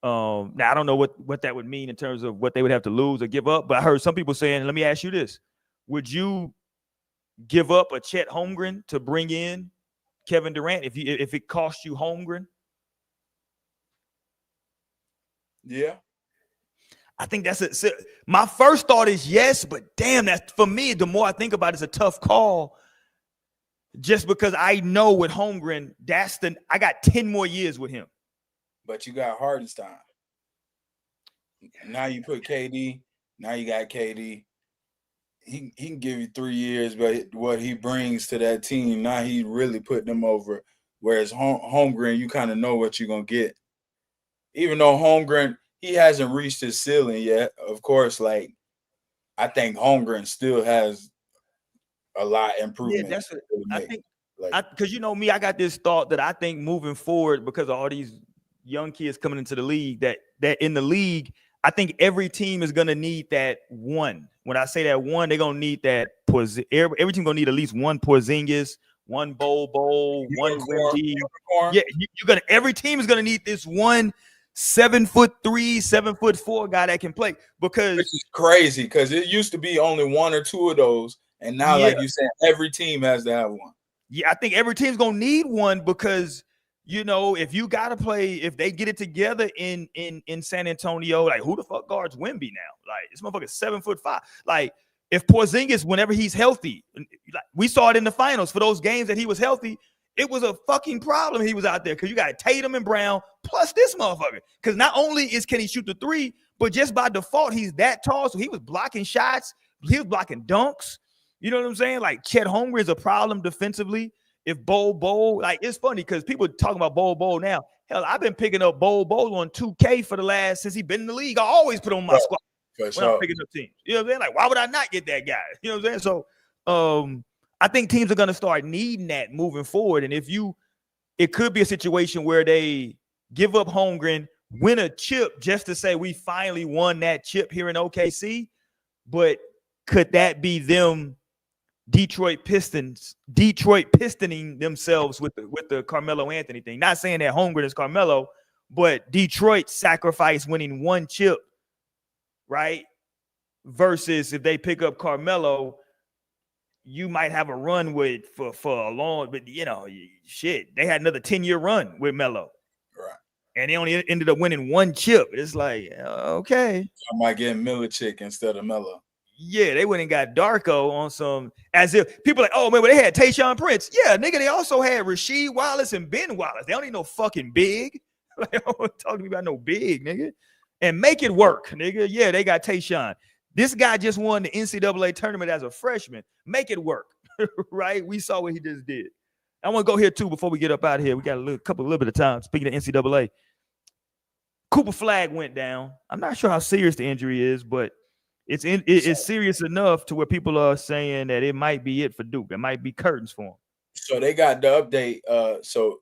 Now I don't know what that would mean in terms of what they would have to lose or give up, but I heard some people saying, let me ask you this. Would you give up a Chet Holmgren to bring in Kevin Durant if it cost you Holmgren? Yeah. I think that's it. My first thought is yes, but damn, that's for me. The more I think about it, it's a tough call. Just because I know with Holmgren, I got 10 more years with him. But you got Hardenstein. Now you put KD. Now you got KD. He can give you 3 years, but what he brings to that team, now he really put them over. Whereas Holmgren, you kind of know what you're going to get. Even though Holmgren, he hasn't reached his ceiling yet. Of course, like, I think Holmgren still has a lot of improvement. Yeah, that's what I think. Because you know me, I got this thought that I think moving forward, because of all these young kids coming into the league, that in the league, I think every team is going to need that one. When I say that one, they're going to need that. Every team going to need at least one Porzingis, one Bol, one Wemby. Yeah, every team is going to need this one 7'3", 7'4" guy that can play. Because which is crazy, because it used to be only 1 or 2 of those, and now, like you said, every team has to have one. Yeah, I think every team's going to need one because, you know, if you got to play, if they get it together in San Antonio, like, who the fuck guards Wemby now? Like, this motherfucker's 7'5". Like, if Porzingis, whenever he's healthy, like, we saw it in the finals for those games that he was healthy, it was a fucking problem he was out there because you got Tatum and Brown plus this motherfucker. Because not only can he shoot the 3, but just by default, he's that tall. So he was blocking shots. He was blocking dunks. You know what I'm saying? Like, Chet Holmgren is a problem defensively. If Bol, like, it's funny because people talking about Bol now. Hell, I've been picking up Bol on 2K for the last since he's been in the league. I always put on my squad when I'm picking up teams. You know what I'm saying? Like, why would I not get that guy? You know what I'm saying? So, I think teams are gonna start needing that moving forward. And it could be a situation where they give up Holmgren, win a chip just to say we finally won that chip here in OKC. But could that be them? Detroit pistoning themselves with the Carmelo Anthony thing. Not saying that Holmgren is Carmelo, but Detroit sacrificed winning one chip, right? Versus if they pick up Carmelo, you might have a run with for a long, but shit, they had another 10-year run with Melo. Right. And they only ended up winning one chip. It's like, okay. I might get Milicic instead of Melo. Yeah, they went and got Darko on some, as if people like, oh man, but they had Tayshaun Prince. Yeah, nigga, they also had Rasheed Wallace and Ben Wallace. They don't need no fucking big. Like, don't talk to me about no big, nigga. And make it work, nigga. Yeah, they got Tayshaun. This guy just won the NCAA tournament as a freshman. Make it work, right? We saw what he just did. I want to go here too before we get up out of here. We got a little bit of time. Speaking of NCAA, Cooper Flagg went down. I'm not sure how serious the injury is, but it's serious enough to where people are saying that it might be it for Duke. It might be curtains for him. So they got the update. So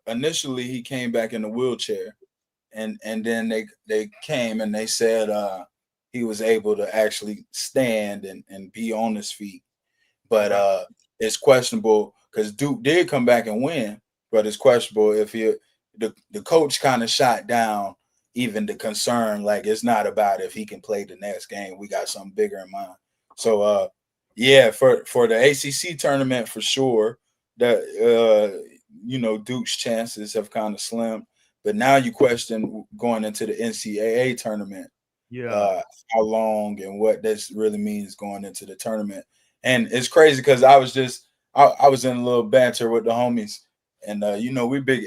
initially he came back in the wheelchair, and then they came and they said he was able to actually stand and be on his feet. But it's questionable because Duke did come back and win, but it's questionable if the coach kind of shot down even the concern, like it's not about if he can play the next game. We got something bigger in mind. So for the ACC tournament for sure, that Duke's chances have kind of slimmed. But now you question going into the NCAA tournament. Yeah, how long and what this really means going into the tournament. And it's crazy because I was in a little banter with the homies, and we big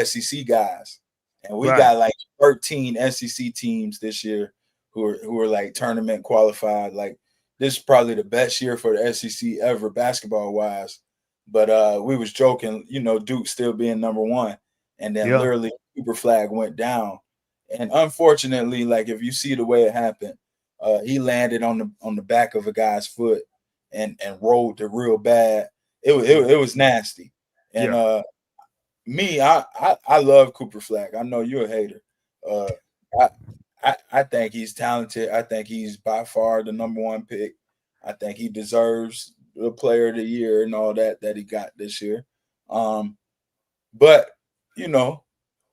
SEC guys. And we got like 13 SEC teams this year who are like tournament qualified. Like this is probably the best year for the SEC ever basketball wise. But we was joking, Duke still being number one, and then literally Cooper Flagg went down. And unfortunately, like if you see the way it happened, he landed on the back of a guy's foot and rolled it real bad. It was nasty. And I love Cooper Flagg. I know you're a hater. I think he's talented. I think he's by far the number one pick. I think he deserves the player of the year and all that he got this year. But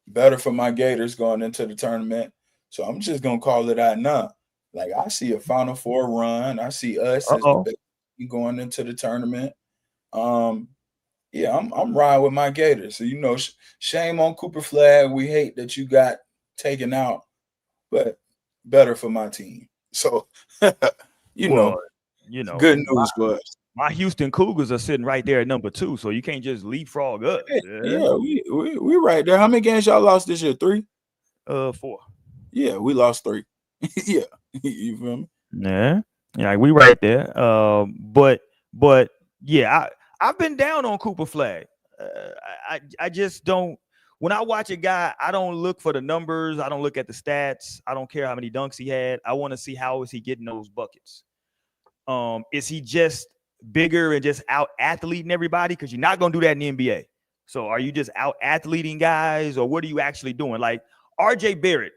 better for my Gators going into the tournament. So I'm just gonna call it out now. Like I see a Final Four run. I see us as the best going into the tournament. I'm riding with my Gators. So shame on Cooper Flagg. We hate that you got taken out, but better for my team. So good news for us. My Houston Cougars are sitting right there at number 2, so you can't just leapfrog up. Yeah, we right there. How many games y'all lost this year? 3? 4. Yeah, we lost 3. Yeah, you feel me? Yeah, we right there. But yeah, I've been down on Cooper Flagg. I just don't. When I watch a guy, I don't look for the numbers. I don't look at the stats. I don't care how many dunks he had. I want to see how is he getting those buckets. Is he just bigger and just out athleting everybody? Because you're not gonna do that in the NBA. So are you just out athleting guys, or what are you actually doing? Like RJ Barrett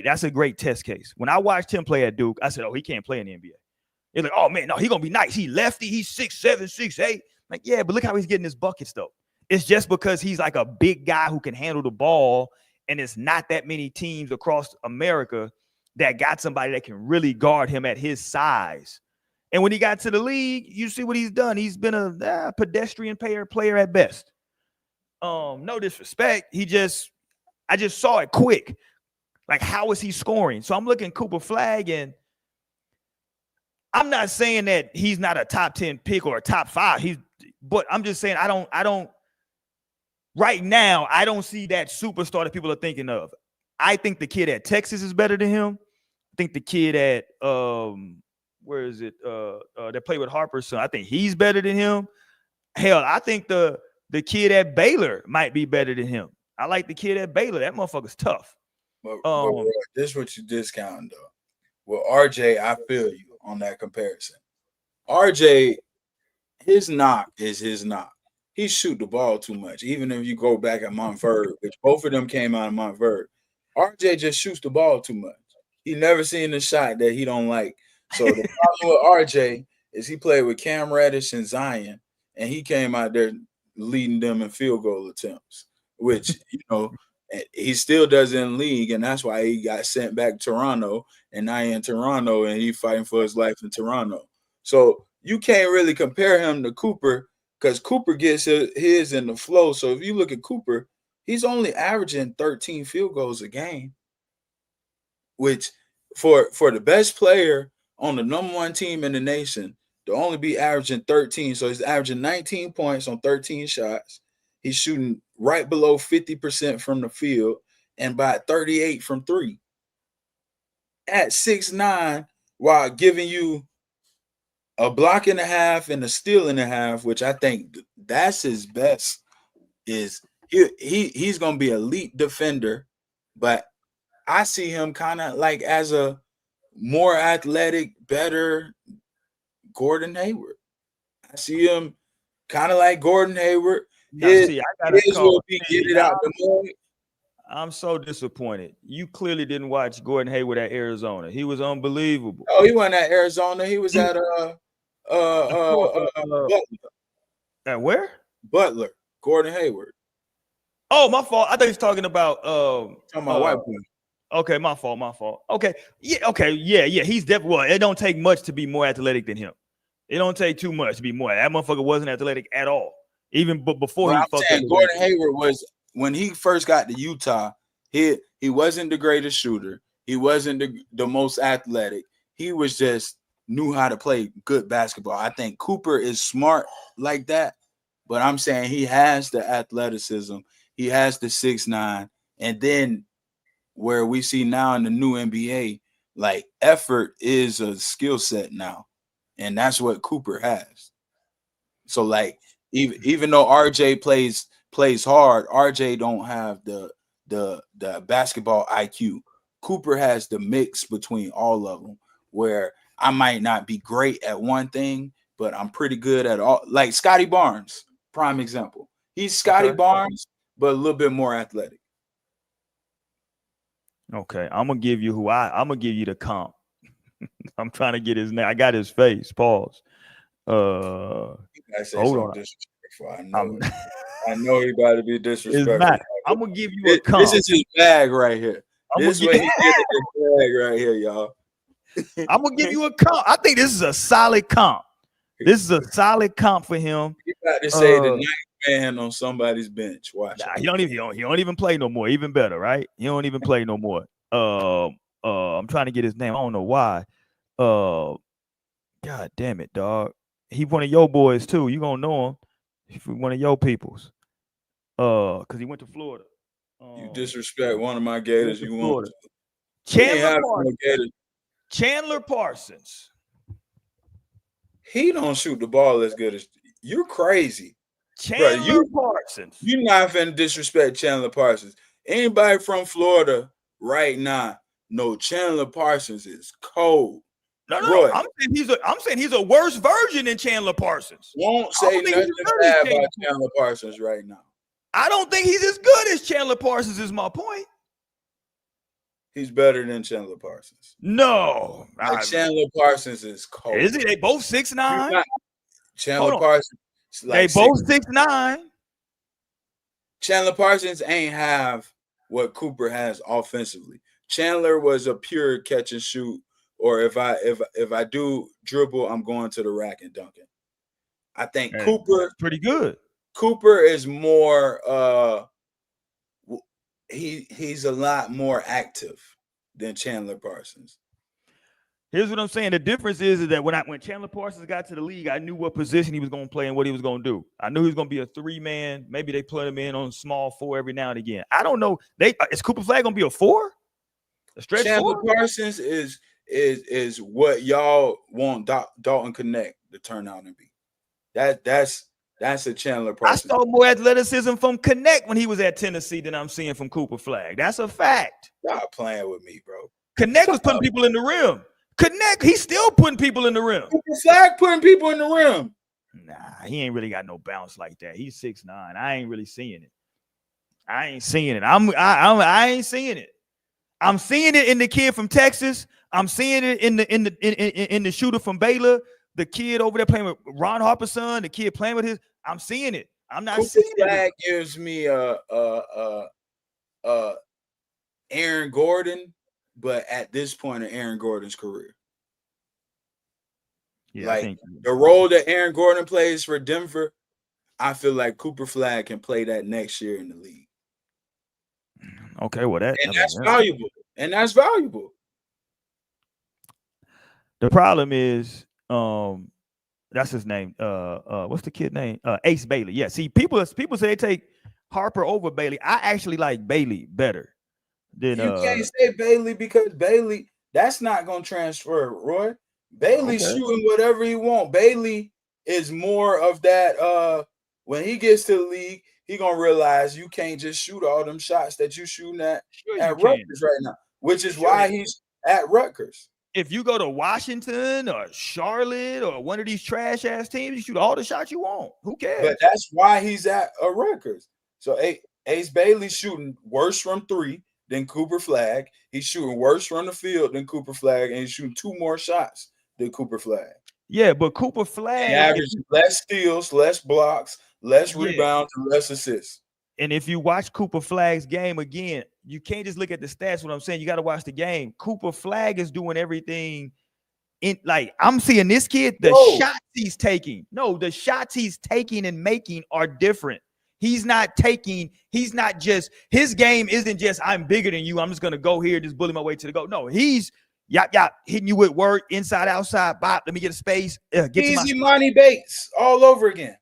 that's a great test case. When I watched him play at Duke, I said, oh, he can't play in the NBA. It's like, oh man, no, he's gonna be nice. He lefty, he's 6'7", 6'8". Like, yeah, but look how he's getting his buckets though. It's just because he's like a big guy who can handle the ball, and it's not that many teams across America that got somebody that can really guard him at his size. And when he got to the league, you see what he's done. He's been a pedestrian player at best. No disrespect. I just saw it quick. Like, how is he scoring? So I'm looking Cooper Flagg, and I'm not saying that he's not a top 10 pick or a top 5. But I'm just saying I don't right now, I don't see that superstar that people are thinking of. I think the kid at Texas is better than him. I think the kid at where is it? That played with Harper's son. I think he's better than him. Hell, I think the kid at Baylor might be better than him. I like the kid at Baylor. That motherfucker's tough. But this is what you discount though. Well, RJ, I feel you on that comparison. RJ, his knock is his knock. He shoot the ball too much. Even if you go back at Montverde, which both of them came out of Montverde, RJ just shoots the ball too much. He never seen a shot that he don't like. So the problem with RJ is he played with Cam Reddish and Zion, and he came out there leading them in field goal attempts, which, you know, he still does in league, and that's why he got sent back to Toronto, and now he's in Toronto, and he's fighting for his life in Toronto. So you can't really compare him to Cooper because Cooper gets his in the flow. So if you look at Cooper, he's only averaging 13 field goals a game, which for the best player on the number one team in the nation to only be averaging 13. So he's averaging 19 points on 13 shots. He's shooting right below 50% from the field and about 38 from three. At 6'9", while giving you a block and a half and a steal and a half, which I think that's his best, is he's going to be an elite defender, but I see him kind of like as a more athletic, better Gordon Hayward. I see him kind of like Gordon Hayward. I'm so disappointed. You clearly didn't watch Gordon Hayward at Arizona. He was unbelievable. Oh, he wasn't at Arizona. He was at Butler. At where? Butler. Gordon Hayward. Oh, my fault. I thought he was talking about white boy. Okay, my fault. Okay. Yeah. He's definitely, well, it don't take much to be more athletic than him. It don't take too much to be more. That motherfucker wasn't athletic at all. Even before he fucked up. Gordon Hayward was, when he first got to Utah, he wasn't the greatest shooter. He wasn't the most athletic. He was just knew how to play good basketball. I think Cooper is smart like that, but I'm saying he has the athleticism. He has the 6'9", and then where we see now in the new NBA, like effort is a skill set now, and that's what Cooper has. So like even though RJ plays hard, RJ don't have the basketball IQ. Cooper has the mix between all of them, where I might not be great at one thing, but I'm pretty good at all. Like Scotty Barnes, prime example. He's Scotty Barnes, but a little bit more athletic. Okay, I'm gonna give you the comp. I'm trying to get his name. I got his face. Pause. Hold on. I know he about to be disrespectful. I'm gonna give you a comp. This is his bag right here. This is what he did in his bag right here, y'all. I'm gonna give you a comp. I think this is a solid comp. This is a solid comp for him. You got to say the ninth man on somebody's bench. Watch. He don't even play no more. Even better, right? He don't even play no more. I'm trying to get his name. I don't know why. God damn it, dog. He one of your boys too. You gonna know him. He's one of your peoples. Because he went to Florida. You disrespect one of my Gators. You want Chandler Parsons. He don't shoot the ball as good as you're crazy. Chandler Parsons. You're not finna disrespect Chandler Parsons. Anybody from Florida right now know Chandler Parsons is cold. No. I'm saying he's a worse version than Chandler Parsons. Won't say nothing bad about Chandler Parsons right now. I don't think he's as good as Chandler Parsons, is my point. He's better than Chandler Parsons. No. Chandler Parsons is cold. Is he? They both 6'9"? Chandler Parsons. Like they both 6'9". Chandler Parsons ain't have what Cooper has offensively. Chandler was a pure catch and shoot, or if I do dribble, I'm going to the rack and dunking. I think Cooper pretty good. Cooper is more he's a lot more active than Chandler Parsons. Here's what I'm saying. The difference is that when Chandler Parsons got to the league, I knew what position he was going to play and what he was going to do. I knew he was going to be a 3-man. Maybe they put him in on small 4 every now and again. I don't know. Is Cooper Flagg going to be a 4? A stretch Chandler 4? Parsons is what y'all want Dalton Connect to turn out and be. That's That's a Chandler I Parsons. saw more athleticism from Connect when he was at Tennessee than I'm seeing from Cooper Flagg. That's a fact. Stop playing with me, bro. Connect was putting people in the rim. Connect, he's still putting people in the rim. Cooper Flagg putting people in the rim. Nah, he ain't really got no bounce like that. He's 6'9". I ain't really seeing it. I ain't seeing it. I ain't seeing it. I'm seeing it in the kid from Texas. I'm seeing it in the shooter from Baylor, the kid over there playing with Ron Harper's son, the kid playing with his. I'm seeing it. I'm not Cooper seeing Flagg it. gives me Aaron Gordon, but at this point in Aaron Gordon's career. Yeah, like I think the role that Aaron Gordon plays for Denver, I feel like Cooper Flagg can play that next year in the league. Okay, well that's valuable. And that's valuable. The problem is, that's his name. What's the kid name? Ace Bailey. Yeah. See, people say they take Harper over Bailey. I actually like Bailey better. Than, you can't say Bailey because Bailey, that's not gonna transfer, Roy. Bailey's shooting whatever he wants. Bailey is more of that. When he gets to the league, he gonna realize you can't just shoot all them shots that you shooting at Rutgers right now, which is why he's at Rutgers. If you go to Washington or Charlotte or one of these trash ass teams, you shoot all the shots you want. Who cares? But that's why he's at Rutgers. So Ace Bailey's shooting worse from 3 than Cooper Flagg. He's shooting worse from the field than Cooper Flagg, and he's shooting 2 more shots than Cooper Flagg. Yeah, but Cooper Flagg averages less steals, less blocks, less rebounds, and less assists. And if you watch Cooper Flagg's game again, you can't just look at the stats. What I'm saying, you got to watch the game. Cooper Flagg is doing everything. I'm seeing this kid, the shots he's taking. No, the shots he's taking and making are different. He's not just, his game isn't just, I'm bigger than you, I'm just going to go here, just bully my way to the goal. No, he's hitting you with work, inside, outside, bop, let me get a space. Easy money Bates all over again.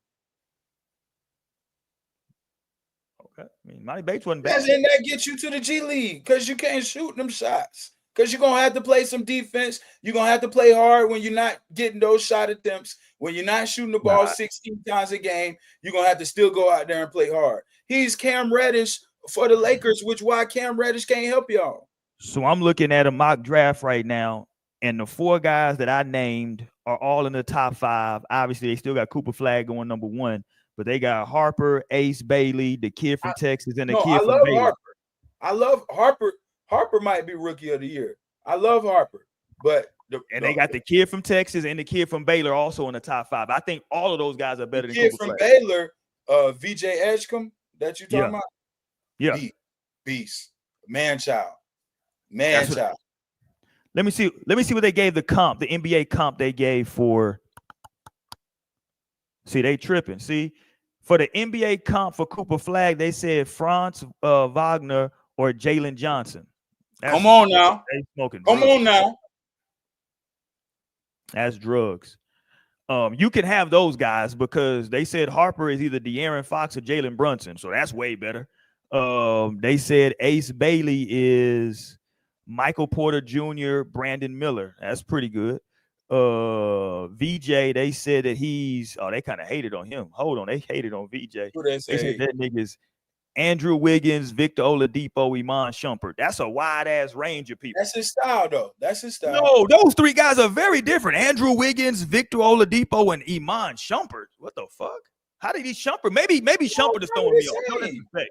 Okay. I mean, Monty Bates wasn't bad. And that gets you to the G League because you can't shoot them shots. Because you're going to have to play some defense. You're going to have to play hard when you're not getting those shot attempts. When you're not shooting the ball 16 times a game, you're going to have to still go out there and play hard. He's Cam Reddish for the Lakers, which why Cam Reddish can't help y'all. So I'm looking at a mock draft right now, and the 4 guys that I named are all in the top 5. Obviously, they still got Cooper Flagg going number 1, but they got Harper, Ace Bailey, the kid from Texas, and the kid from Baylor. Harper. I love Harper. Harper might be rookie of the year. I love Harper, but they got the kid from Texas and the kid from Baylor also in the top 5. I think all of those guys are better than Cooper Cooper from Flagg. Baylor, VJ Edgecombe that you talking about? Yeah, beast, man child. Let me see what they gave the comp, the NBA comp they gave for. See, they tripping. See, for the NBA comp for Cooper Flagg, they said Franz Wagner or Jalen Johnson. Come on now. They smoking drugs. Come on now. That's drugs. You can have those guys because they said Harper is either De'Aaron Fox or Jalen Brunson, so that's way better. They said Ace Bailey is Michael Porter Jr., Brandon Miller. That's pretty good. VJ, they said that he's they kind of hated on him. Hold on, they hated on VJ. They said that nigga's Andrew Wiggins, Victor Oladipo, Iman Shumpert. That's a wide ass range of people. That's his style, though. That's his style. No, those 3 guys are very different. Andrew Wiggins, Victor Oladipo, and Iman Shumpert. What the fuck? How did he Shumpert? Maybe Shumpert is throwing me off. No disrespect.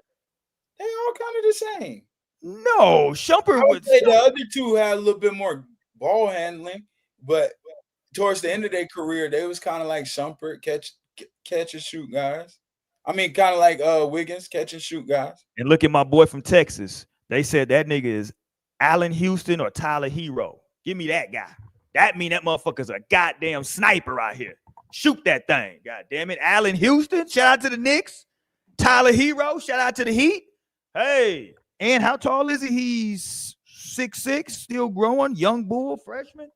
They all kind of the same. No, Shumpert would say the other 2 had a little bit more ball handling, but towards the end of their career, they was kind of like Shumpert, catch and shoot guys. I mean, kind of like Wiggins, catch and shoot guys. And look at my boy from Texas. They said that nigga is Allen Houston or Tyler Hero. Give me that guy. That mean that motherfucker's a goddamn sniper out here. Shoot that thing. God damn it. Allen Houston, shout out to the Knicks. Tyler Hero, shout out to the Heat. Hey, and how tall is he? He's 6'6", still growing, young bull, freshman.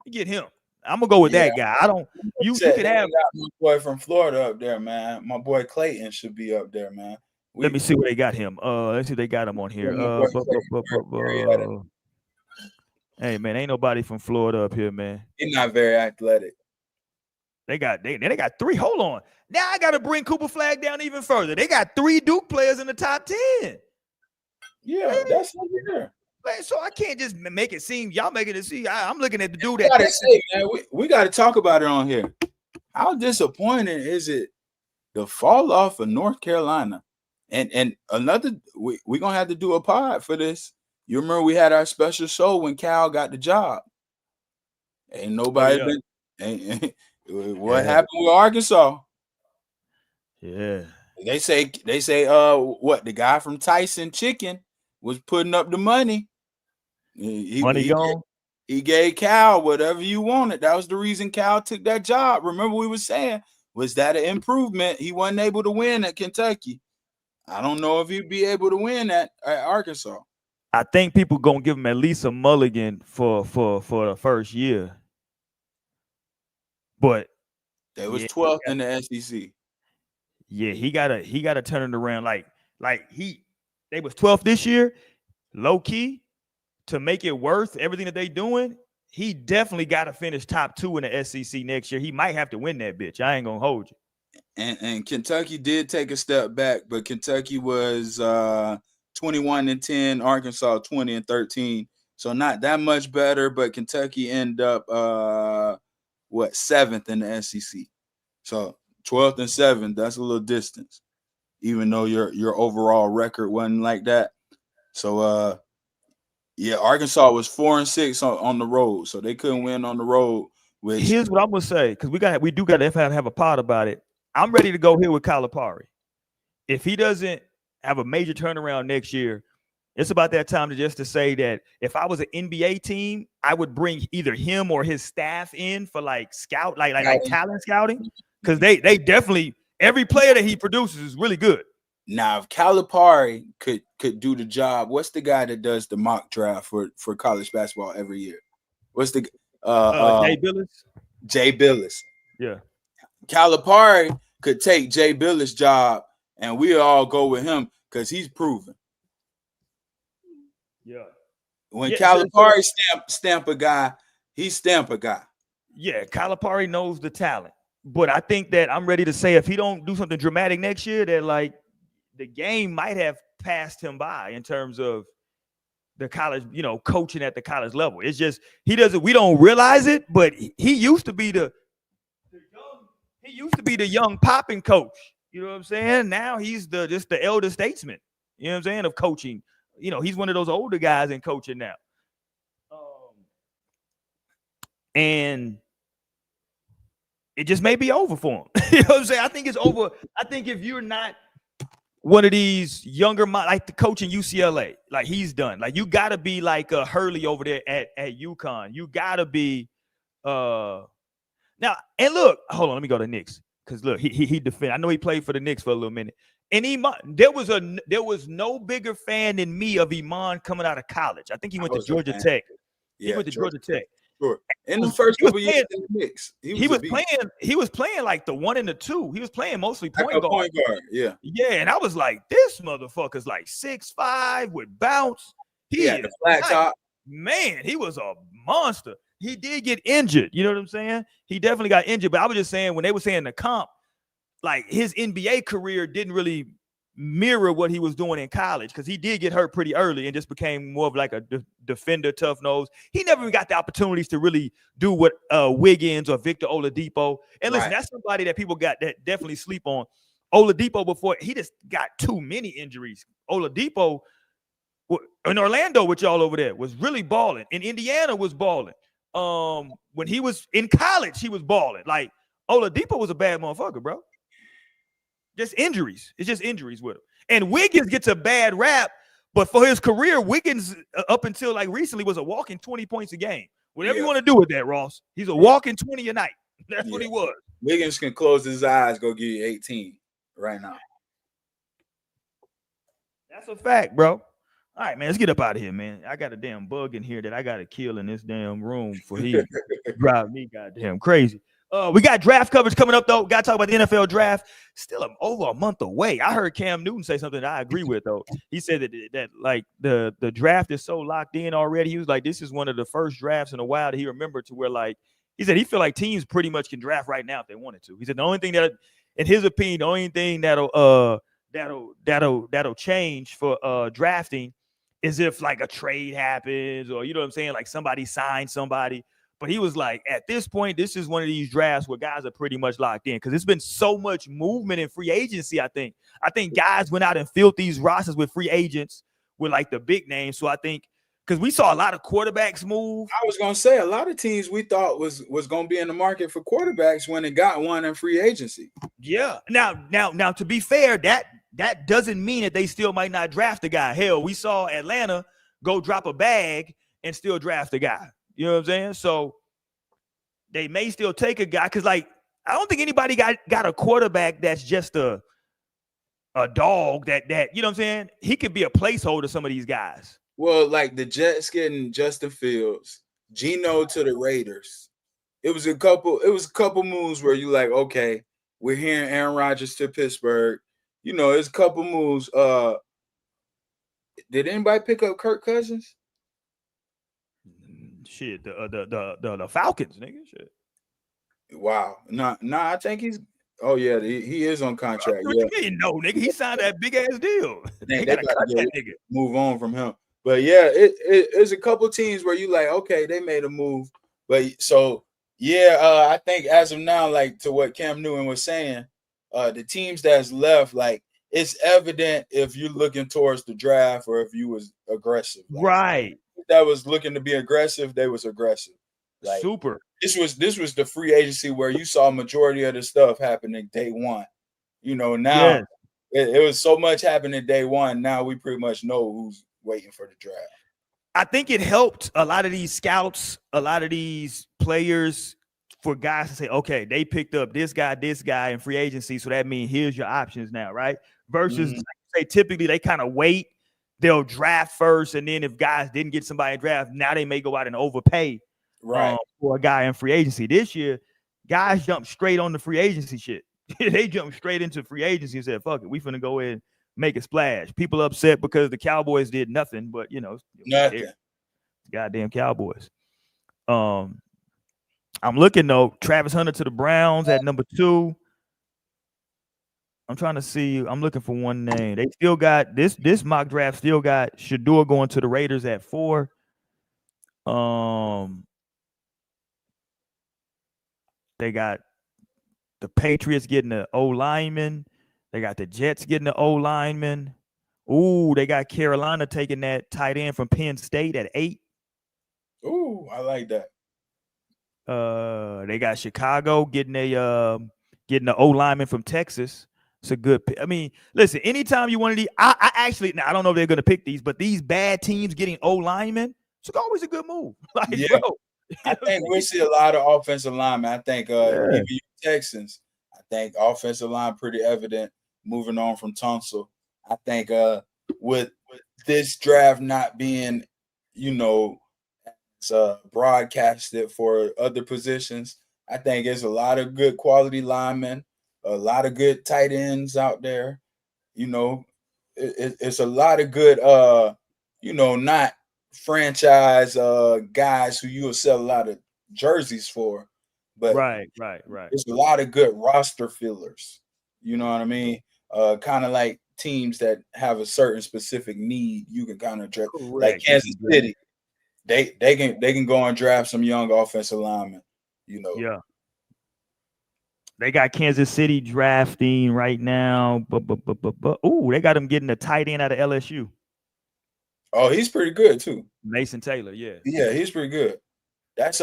You get him. I'm gonna go with that guy. I don't. You can have my boy from Florida up there, man. My boy Clayton should be up there, man. Let me see where they got him. Let's see if they got him on here. Hey man, ain't nobody from Florida up here, man. He's not very athletic. They got 3. Hold on. Now I got to bring Cooper Flagg down even further. They got 3 Duke players in the top 10. Yeah, that's over there. Man, so I can't just make it seem y'all making it seem. I'm looking at the dude I that gotta say, man, we got to talk about it on here. How disappointing is it the fall off of North Carolina? And another, we're gonna have to do a pod for this. You remember we had our special show when Cal got the job. Ain't nobody been. What happened with Arkansas? Yeah. They say what the guy from Tyson Chicken was putting up the money. Money gone. He gave Cal whatever you wanted. That was the reason Cal took that job. Remember we were saying, was that an improvement? He wasn't able to win at Kentucky. I don't know if he'd be able to win at Arkansas. I think people gonna give him at least a mulligan for the first year. But they was 12th in the SEC. Yeah, he gotta turn it around. Like they was 12th this year, low key, to make it worth everything that they doing. He definitely got to finish top 2 in the SEC next year. He might have to win that bitch. I ain't gonna hold you. And Kentucky did take a step back, but Kentucky was 21-10, Arkansas 20-13. So not that much better, but Kentucky ended up 7th in the SEC. So 12th and 7th, that's a little distance, even though your overall record wasn't like that. So Arkansas was 4-6 on the road, so they couldn't win on the road. Here's what I'm gonna say, because we do got to have a pod about it. I'm ready to go here with Calipari. If he doesn't have a major turnaround next year, it's about that time to say that if I was an NBA team, I would bring either him or his staff in for like talent scouting, because they definitely, every player that he produces is really good. Now, if Calipari could do the job, what's the guy that does the mock draft for college basketball every year? What's the Jay Billis? Jay Billis. Yeah. Calipari could take Jay Billis' job, and we all go with him because he's proven. Yeah. When Calipari stamp a guy, he stamp a guy. Yeah, Calipari knows the talent. But I think that I'm ready to say if he don't do something dramatic next year, that like the game might have passed him by in terms of the college, coaching at the college level. It's just we don't realize it, but he used to be the young popping coach. You know what I'm saying? Now he's just the elder statesman, you know what I'm saying, of coaching. He's one of those older guys in coaching now. And it just may be over for him. You know what I'm saying? I think it's over. I think if you're not one of these younger, like the coach in UCLA, like he's done. Like you got to be like a Hurley over there at UConn. You got to be now. And look, hold on, let me go to Knicks, because look, he defend. I know he played for the Knicks for a little minute. And there was no bigger fan than me of Iman coming out of college. I think he went to Georgia Tech. Yeah, he went to Georgia Tech. Sure. In the first couple years in the Knicks, he was playing like the 1 and the 2. He was playing mostly point guard. Point guard, yeah. Yeah, and I was like, this motherfucker's like 6'5" with bounce. He had the flat top. Man, he was a monster. He did get injured. You know what I'm saying? He definitely got injured. But I was just saying, when they were saying the comp, like his NBA career didn't really mirror what he was doing in college, because he did get hurt pretty early and just became more of like a defender, tough nose. He never even got the opportunities to really do what Wiggins or Victor Oladipo. And listen, that's somebody that people got that definitely sleep on. Oladipo, before he just got too many injuries. Oladipo in Orlando with y'all over there was really balling. In Indiana was balling. When he was in college, he was balling. Like Oladipo was a bad motherfucker, bro. Just injuries. It's just injuries with him. And Wiggins gets a bad rap, but for his career, Wiggins up until like recently was a walking 20 points a game. Whatever you want to do with that, Ross. He's a walking 20 a night. That's what he was. Wiggins can close his eyes, go give you 18 right now. That's a fact, bro. All right, man, let's get up out of here, man. I got a damn bug in here that I got to kill in this damn room for he drive me goddamn crazy. We got draft coverage coming up, though. Got to talk about the NFL draft. Still over a month away. I heard Cam Newton say something that I agree with, though. He said that like the draft is so locked in already. He was like, this is one of the first drafts in a while that he remembered to where like He said he feel like teams pretty much can draft right now if they wanted to. He said the only thing that, in his opinion, the only thing that'll change for drafting is if like a trade happens or, you know what I'm saying, like somebody signs somebody. But he was like, at this point, this is one of these drafts where guys are pretty much locked in because it's been so much movement in free agency. I think guys went out and filled these rosters with free agents with like the big names. So I think because we saw a lot of quarterbacks move. I was gonna say a lot of teams we thought was gonna be in the market for quarterbacks when it got one in free agency. Yeah. Now, to be fair, that doesn't mean that they still might not draft a guy. Hell, we saw Atlanta go drop a bag and still draft a guy. You know what I'm saying? So they may still take a guy because, like, I don't think anybody got a quarterback that's just a dog that you know what I'm saying? He could be a placeholder, some of these guys. Well, like the Jets getting Justin Fields, Geno to the Raiders. It was a couple moves where you like, okay, we're hearing Aaron Rodgers to Pittsburgh. You know, it's a couple moves. Did anybody pick up Kirk Cousins? Shit, the Falcons, nigga. Shit. Wow. Nah, I think he's. Oh yeah, he is on contract. What you mean, no, nigga? He signed that big ass deal. They gotta cut that nigga. Move on from him. But yeah, it's a couple teams where you like, okay, they made a move. But so yeah, I think as of now, like to what Cam Newton was saying, the teams that's left, like it's evident if you're looking towards the draft or if you was aggressive. Like, right. That was looking to be aggressive, they was aggressive. Like, super. This was the free agency where you saw majority of the stuff happening day one. You know, now it was so much happening day one. Now we pretty much know who's waiting for the draft. I think it helped a lot of these scouts, a lot of these players, for guys to say, okay, they picked up this guy in free agency, so that means here's your options now, right? Versus, like you say, typically they kind of wait. They'll draft first, and then if guys didn't get somebody in draft, now they may go out and overpay for a guy in free agency. This year, guys jumped straight on the free agency shit. They jumped straight into free agency and said, fuck it, we finna go in and make a splash. People upset because the Cowboys did nothing, but, you know, nothing. Goddamn Cowboys. I'm looking, though, Travis Hunter to the Browns at number 2. I'm trying to see. I'm looking for one name. They still got this mock draft. Still got Shador going to the Raiders at 4. They got the Patriots getting the O lineman. They got the Jets getting the O lineman. Ooh, they got Carolina taking that tight end from Penn State at 8. Ooh, I like that. They got Chicago getting the O lineman from Texas. It's a good pick. I mean, listen, anytime you want to, I actually, now I don't know if they're going to pick these, but these bad teams getting O linemen, it's always a good move. Like, yeah. bro, I think we see a lot of offensive linemen. I think even Texans, I think offensive line pretty evident moving on from Tunsil. I think with this draft not being, you know, broadcasted for other positions, I think there's a lot of good quality linemen. A lot of good tight ends out there. You know, it's a lot of good, you know, not franchise guys who you will sell a lot of jerseys for. But right. There's a lot of good roster fillers. You know what I mean? Kind of like teams that have a certain specific need. You can kind of draft, like Kansas City. They can go and draft some young offensive linemen. You know. Yeah. They got Kansas City drafting right now. Ooh, they got them getting a tight end out of LSU. Oh, he's pretty good too. Mason Taylor, yeah. Yeah, he's pretty good. That's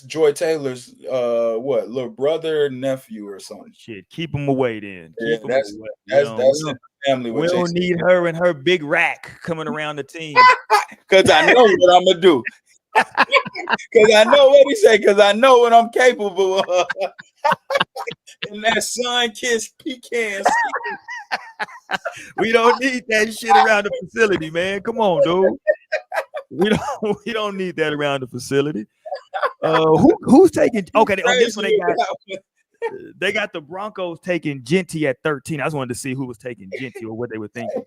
Joy Taylor's little brother, nephew, or something. Shit, keep him away then. Yeah, that's the family. We don't need her and her big rack coming around the team. Because I know what I'm gonna do. Because I know what he said. Because I know what I'm capable of. And that sun-kissed pecan. We don't need that shit around the facility, man. Come on, dude. We don't need that around the facility. Who's taking? Okay, on this one they got the Broncos taking Genty at 13. I just wanted to see who was taking Genty or what they were thinking.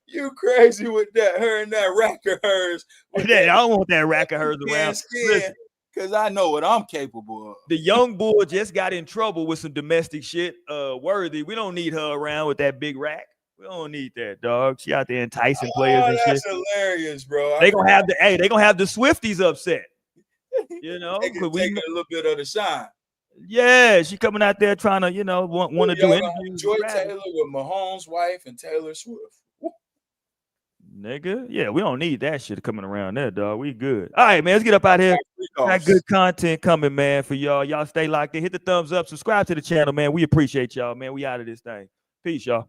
You crazy with that? Her and that rack of hers. I don't want that rack of hers around. Listen, Because I know what I'm capable of. The young bull just got in trouble with some domestic shit. Worthy. We don't need her around with that big rack. We don't need that, dog. She out there enticing players and that's shit. hilarious, bro. They gonna have the Swifties upset. You know, taking a little bit of the shine. Yeah, she coming out there trying to, want to do interviews. Joy Taylor with Mahomes' wife and Taylor Swift. Nigga, yeah, we don't need that shit coming around there, dog. We good. All right, man, let's get up out here. Got good content coming, man, for y'all. Y'all stay locked in. Hit the thumbs up. Subscribe to the channel, man. We appreciate y'all, man. We out of this thing. Peace, y'all.